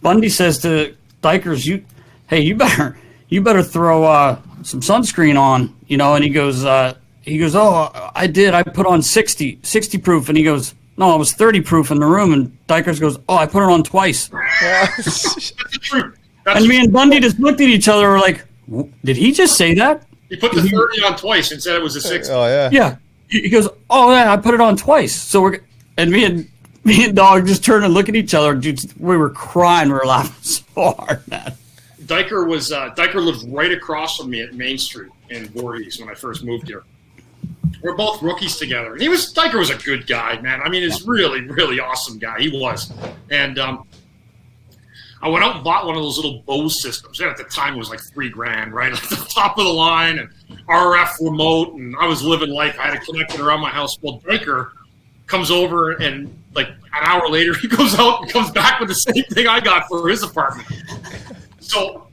Bundy says to Dykers, you better throw some sunscreen on, and he goes, "Oh, I did. I put on 60 proof." And he goes, "No, it was 30 proof in the room." And Dykers goes, "Oh, I put it on twice." That's the truth. And me and Bundy just looked at each other. We're like, "Did he just say that?" He put the 30 on twice and said it was a 60. Oh yeah. Yeah. He goes, "Oh yeah, I put it on twice." So me and Dog just turned and look at each other. Dude, we were crying. We were laughing so hard, man. Diker lived right across from me at Main Street in Voorhees when I first moved here. We're both rookies together. And Diker was a good guy, man. I mean, he's really, really awesome guy. He was. And I went out and bought one of those little Bose systems. At the time, it was like $3,000, right? At the top of the line, and RF remote, and I was living life. I had to connect it around my house. Well, Diker comes over, and like an hour later, he goes out and comes back with the same thing I got for his apartment. So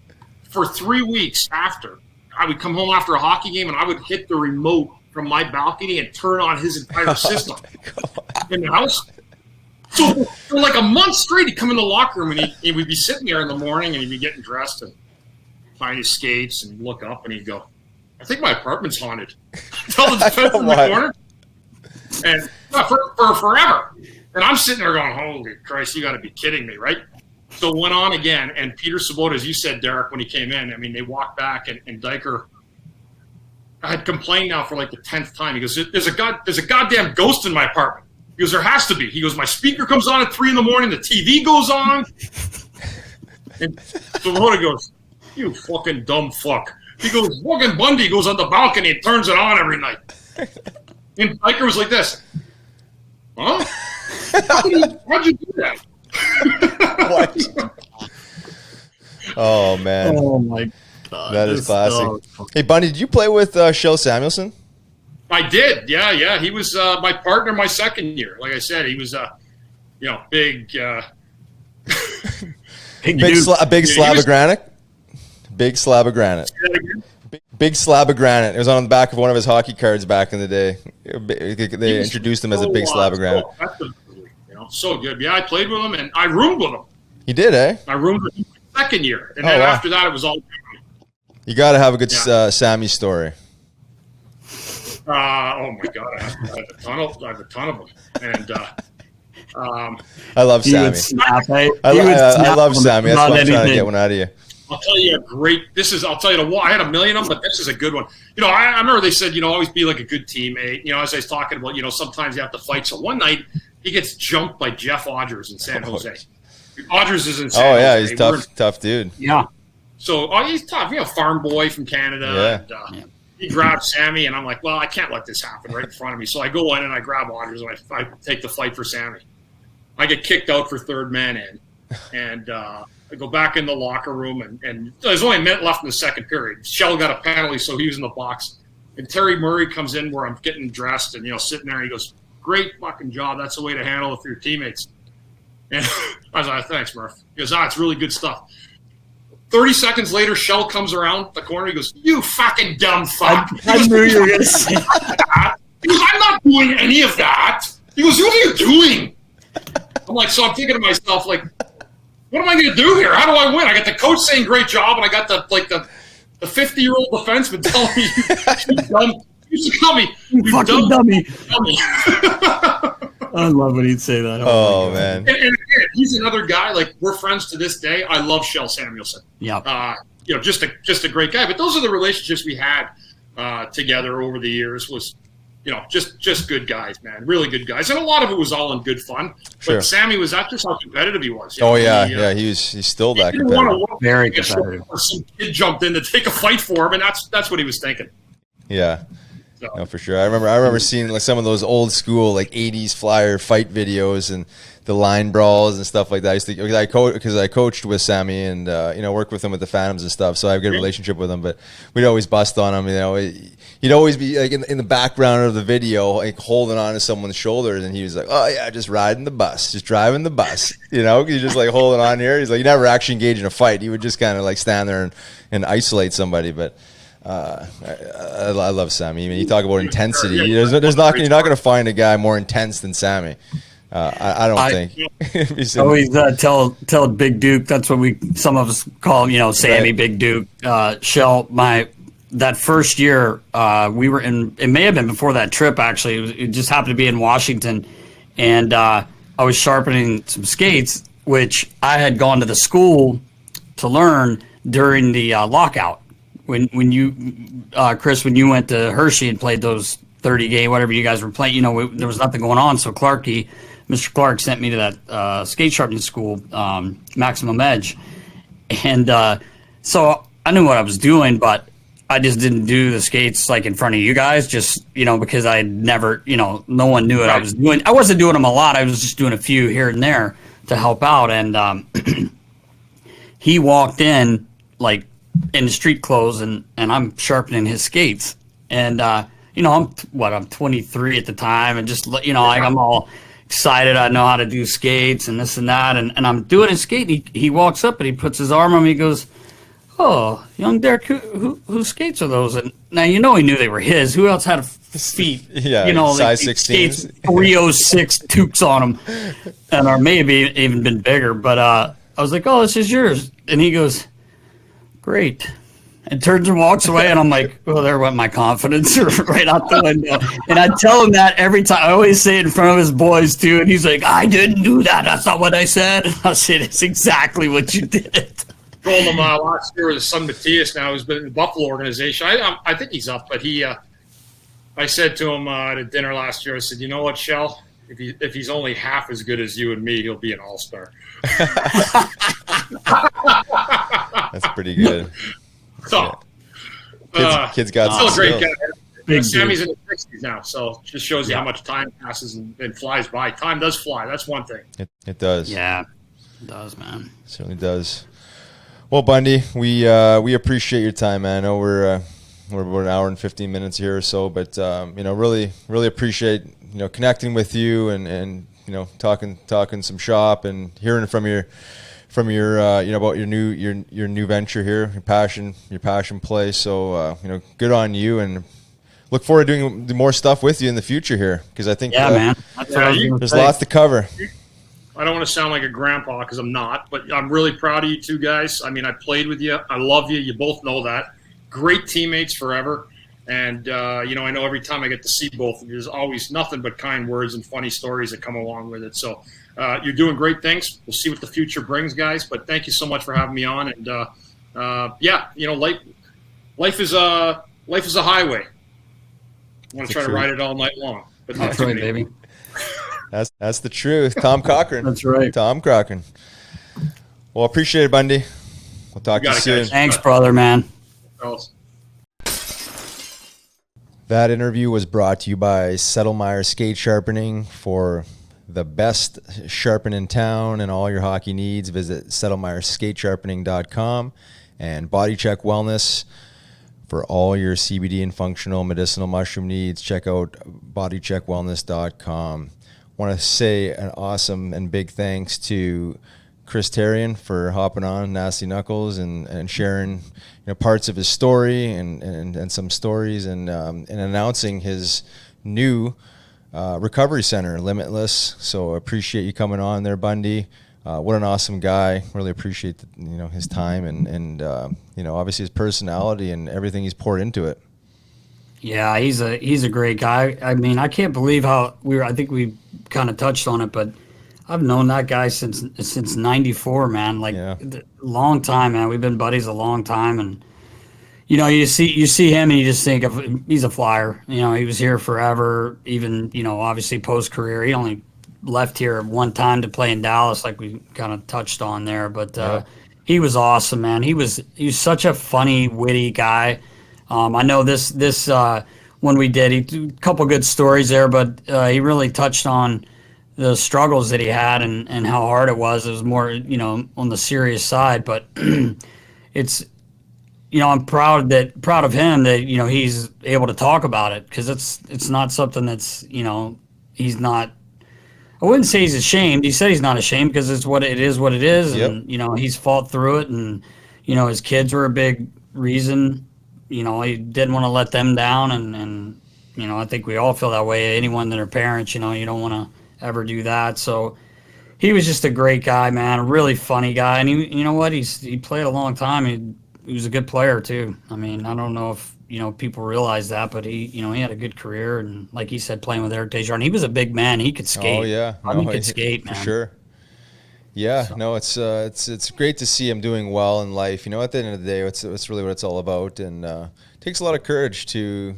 for 3 weeks after, I would come home after a hockey game, and I would hit the remote from my balcony and turn on his entire system in the house. So for like a month straight, he'd come in the locker room, and he would be sitting there in the morning, and he'd be getting dressed and find his skates and look up, and he'd go, "I think my apartment's haunted." Tell the defense in the corner. And for forever. And I'm sitting there going, "Holy Christ, you got to be kidding me," right? So went on again, and Peter Swoboda, as you said, Derek, when he came in, I mean, they walked back, and Diker had complained now for like the 10th time. He goes, there's a goddamn ghost in my apartment." He goes, "There has to be." He goes, "My speaker comes on at 3 a.m, the TV goes on." And Swoboda goes, "You fucking dumb fuck." He goes, "Fucking Bundy goes on the balcony and turns it on every night." And Diker was like this. "Huh? How'd you do that?" What? Oh man! Oh my God, that is classic. Hey Bundy, did you play with Shel Samuelson? I did. Yeah. He was my partner my second year. Like I said, he was big. Big slab of granite. Big slab of granite. Big slab of granite. It was on the back of one of his hockey cards back in the day. They introduced him as a big slab of granite. So good. Yeah, I played with him, and I roomed with him. You did, eh? I roomed with him my second year, and then after that, it was all. You got to have a good Sammy story. Oh my God, I have a ton of them, and I love Sammy. I love Sammy. That's why I'm trying to get one out of you. I'll tell you a great. I'll tell you I had a million of them, but this is a good one. I remember they said, always be like a good teammate. As I was talking about, sometimes you have to fight. So one night he gets jumped by Jeff Odgers in San Jose. Odgers is in San Jose. Oh yeah, he's tough dude. Yeah. So he's tough. Farm boy from Canada. Yeah. he grabs Sammy, and I'm like, well, I can't let this happen right in front of me. So I go in and I grab Audrey's, and I take the fight for Sammy. I get kicked out for third man in, and I go back in the locker room, and there's only a minute left in the second period. Shell got a penalty, so he was in the box. And Terry Murray comes in where I'm getting dressed and, sitting there, and he goes, great fucking job. That's the way to handle it for your teammates. And I was like, thanks, Murph. He goes, it's really good stuff. 30 seconds later, Shell comes around the corner. He goes, you fucking dumb fuck. I knew you were going to say that. He goes, I'm not doing any of that. He goes, what are you doing? I'm like, so I'm thinking to myself, like, what am I going to do here? How do I win? I got the coach saying great job, and I got the 50-year-old defenseman telling me you dumb. You used to call me you fucking dummy. I love when he'd say that. Oh man. And again, he's another guy. Like, we're friends to this day. I love Shell Samuelson. Yeah. Just a great guy. But those are the relationships we had together over the years. Was just good guys, man. Really good guys, and a lot of it was all in good fun. Sure. But Sammy was just how competitive he was. He's still that competitive. Very competitive. Some kid jumped in to take a fight for him, and that's what he was thinking. Yeah. No, for sure. I remember seeing like some of those old school like '80s Flyer fight videos and the line brawls and stuff like that. I used to, because I coached with Sammy and worked with him with the Phantoms and stuff, so I have a good relationship with him. But we'd always bust on him. He'd always be like in the background of the video, like holding on to someone's shoulders, and he was like, "Oh yeah, just riding the bus, just driving the bus." He's just like holding on here. He's like, he never actually engaged in a fight. He would just kind of like stand there and isolate somebody, but. I love Sammy. I mean, you talk about intensity. You're not going to find a guy more intense than Sammy. I don't think. Always tell Big Duke. That's what some of us call Sammy, right. Big Duke. Shell. That first year we were in. It may have been before that trip. Actually, it just happened to be in Washington, and I was sharpening some skates, which I had gone to the school to learn during the lockout. When you, Chris, when you went to Hershey and played those 30-game, whatever you guys were playing, there was nothing going on. So Mr. Clark sent me to that skate sharpening school, Maximum Edge. And so I knew what I was doing, but I just didn't do the skates like in front of you guys, just, because I had never, no one knew what I was doing. I wasn't doing them a lot. I was just doing a few here and there to help out. And he walked in like, in the street clothes, and I'm sharpening his skates, and I'm 23 at the time, and just I'm all excited. I know how to do skates and this and that, and I'm doing his skate. He walks up and he puts his arm on me. He goes, "Oh, young Derek, whose skates are those?" And now he knew they were his. Who else had feet? Yeah, size 16, 306 Tukes on them, and or maybe even been bigger. But I was like, "Oh, this is yours," and he goes, "Great," and turns and walks away, and I'm like, "Well, there went my confidence right out the window." And I tell him that every time. I always say it in front of his boys too, and he's like, "I didn't do that. That's not what I said." And I said, "It's exactly what you did." Told him last year with his son Matthias. Now he's been in the Buffalo organization. I think he's up, but I said to him at a dinner last year. I said, "You know what, Shell? If he's only half as good as you and me, he'll be an all-star." That's pretty good. So, kids got still a great guy. Sammy's in his 60s now, so just shows you how much time passes and flies by. Time does fly. That's one thing. It does. Yeah, it does, man. It certainly does. Well, Bundy, we appreciate your time, man. I know we're about an hour and 15 minutes here or so, but really appreciate connecting with you and talking some shop and hearing from your about your new venture here, your passion play. So good on you, and look forward to doing more stuff with you in the future here, because I think man, there's lots to cover. I don't want to sound like a grandpa, because I'm not, but I'm really proud of you two guys. I mean, I played with you. I love you. You both know that. Great teammates forever. And, I know every time I get to see both of you, there's always nothing but kind words and funny stories that come along with it. So you're doing great things. We'll see what the future brings, guys. But thank you so much for having me on. And, life is a highway. I want to try to ride it all night long. But that's right, baby. That's the truth. Tom Cochran. That's right. Tom Cochran. Well, appreciate it, Bundy. We'll talk to you soon. Thanks, brother, man. That interview was brought to you by Settlemyre Skate Sharpening. For the best sharpen in town and all your hockey needs, visit settlemyreskateSharpening.com. And Body Check Wellness. For all your CBD and functional medicinal mushroom needs, check out bodycheckwellness.com. Want to say an awesome and big thanks to CHRIS Derien for hopping on Nasty Knuckles and sharing parts of his story and some stories and announcing his new recovery center, Limitless. So I appreciate you coming on there, Bundy. What an awesome guy. Really appreciate his time and obviously his personality and everything he's poured into it. Yeah, he's a great guy. I mean, I can't believe how I think we kind of touched on it, but I've known that guy since '94, man. Long time, man. We've been buddies a long time, and you see him and you just think of he's a flyer. He was here forever. Even obviously post career, he only left here one time to play in Dallas, like we kind of touched on there. But he was awesome, man. He was such a funny, witty guy. I know this when we did, he a couple good stories there, but he really touched on the struggles that he had and how hard it was. It was more, on the serious side, but it's, I'm proud of him that, he's able to talk about it, because it's not something that's, he's not, I wouldn't say he's ashamed. He said he's not ashamed because it's what it is. Yep. And, he's fought through it, and, his kids were a big reason. He didn't want to let them down, and I think we all feel that way. Anyone that are parents, you don't want to ever do that. So he was just a great guy, man, a really funny guy. And he played a long time. He was a good player too. I mean, I don't know if, people realize that, but he had a good career. And like he said, playing with Eric Desjardins, he was a big man. He could skate. Oh yeah. He could skate, man. For sure. Yeah, so. No, it's great to see him doing well in life. At the end of the day, it's really what it's all about. And it takes a lot of courage to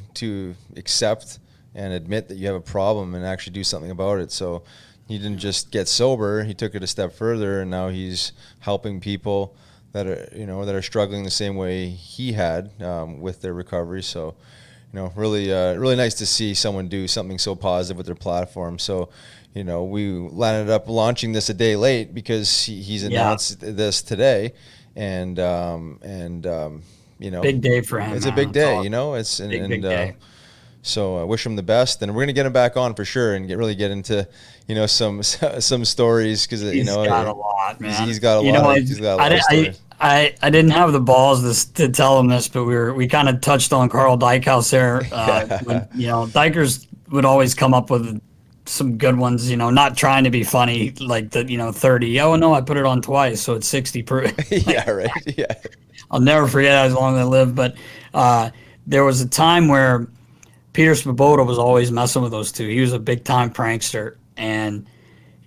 accept and admit that you have a problem and actually do something about it. So he didn't just get sober; he took it a step further, and now he's helping people that are struggling the same way he had with their recovery. So, really nice to see someone do something so positive with their platform. So, we landed up launching this a day late because he's announced this today, and big day for him. It's a big day, It's big day. So I wish him the best, and we're gonna get him back on for sure, and get into some stories, because he's got a lot, man. He's got a lot. He's got a lot of stories. I didn't have the balls to tell him this, but we kind of touched on Carl Dykhouse there. When, Dykers would always come up with some good ones, not trying to be funny, like the 30. Oh no, I put it on twice, so it's 60 per. Yeah, right. Yeah. I'll never forget as long as I live. But there was a time where Peter Svoboda was always messing with those two. He was a big-time prankster, and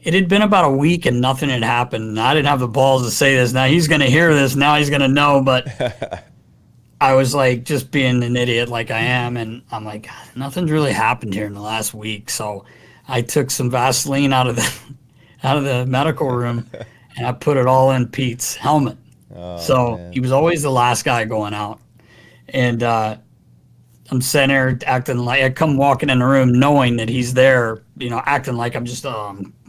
it had been about a week and nothing had happened. And I didn't have the balls to say this. Now he's going to hear this. Now he's going to know. But I was like just being an idiot like I am, and I'm like, God, nothing's really happened here in the last week. So I took some Vaseline out of the medical room, and I put it all in Pete's helmet. Oh, man. He was always the last guy going out. And I'm sitting there acting like I come walking in the room knowing that he's there, acting like I'm just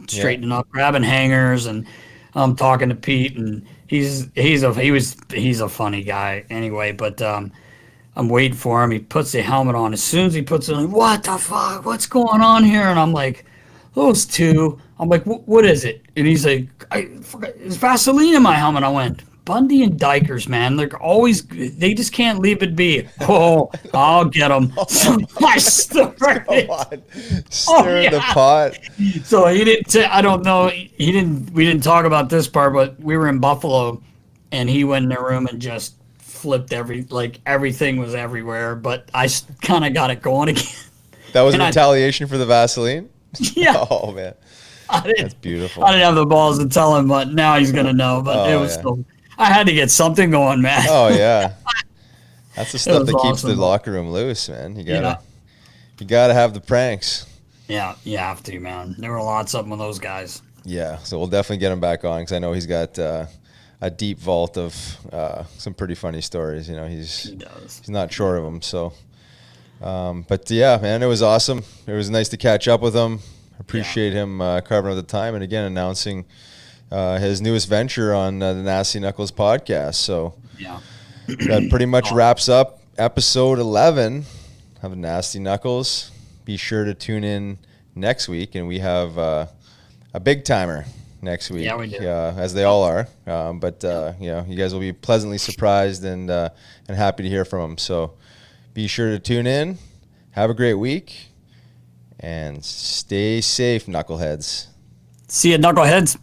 straightening up, grabbing hangers, and I'm talking to Pete, and he's a funny guy anyway. But I'm waiting for him. He puts the helmet on. As soon as he puts it on, what the fuck? What's going on here? And I'm like, those two. I'm like, what is it? And he's like, there's Vaseline in my helmet. I went, Bundy and Dykers, man, they just can't leave it be. Oh, I'll get them. So I started. Stir the pot. So he didn't. I don't know. We didn't talk about this part, but we were in Buffalo, and he went in the room and just flipped everything was everywhere. But I kind of got it going again. That was retaliation for the Vaseline? Yeah. Oh man, that's beautiful. I didn't have the balls to tell him, but now he's gonna know. But it was still. I had to get something going, man. Oh yeah, that's the stuff that keeps the locker room loose, man. You gotta have the pranks. Yeah, you have to, man. There were lots of them with those guys. Yeah, so we'll definitely get him back on, because I know he's got a deep vault of some pretty funny stories. He's not short of them. So But yeah, man, it was awesome. It was nice to catch up with him. Appreciate him carving out the time, and again announcing his newest venture on the Nasty Knuckles podcast. So that pretty much wraps up episode 11 of Nasty Knuckles. Be sure to tune in next week, and we have a big timer next week. Yeah, we do. As they all are. But you guys will be pleasantly surprised and happy to hear from them. So be sure to tune in. Have a great week. And stay safe, knuckleheads. See you, knuckleheads.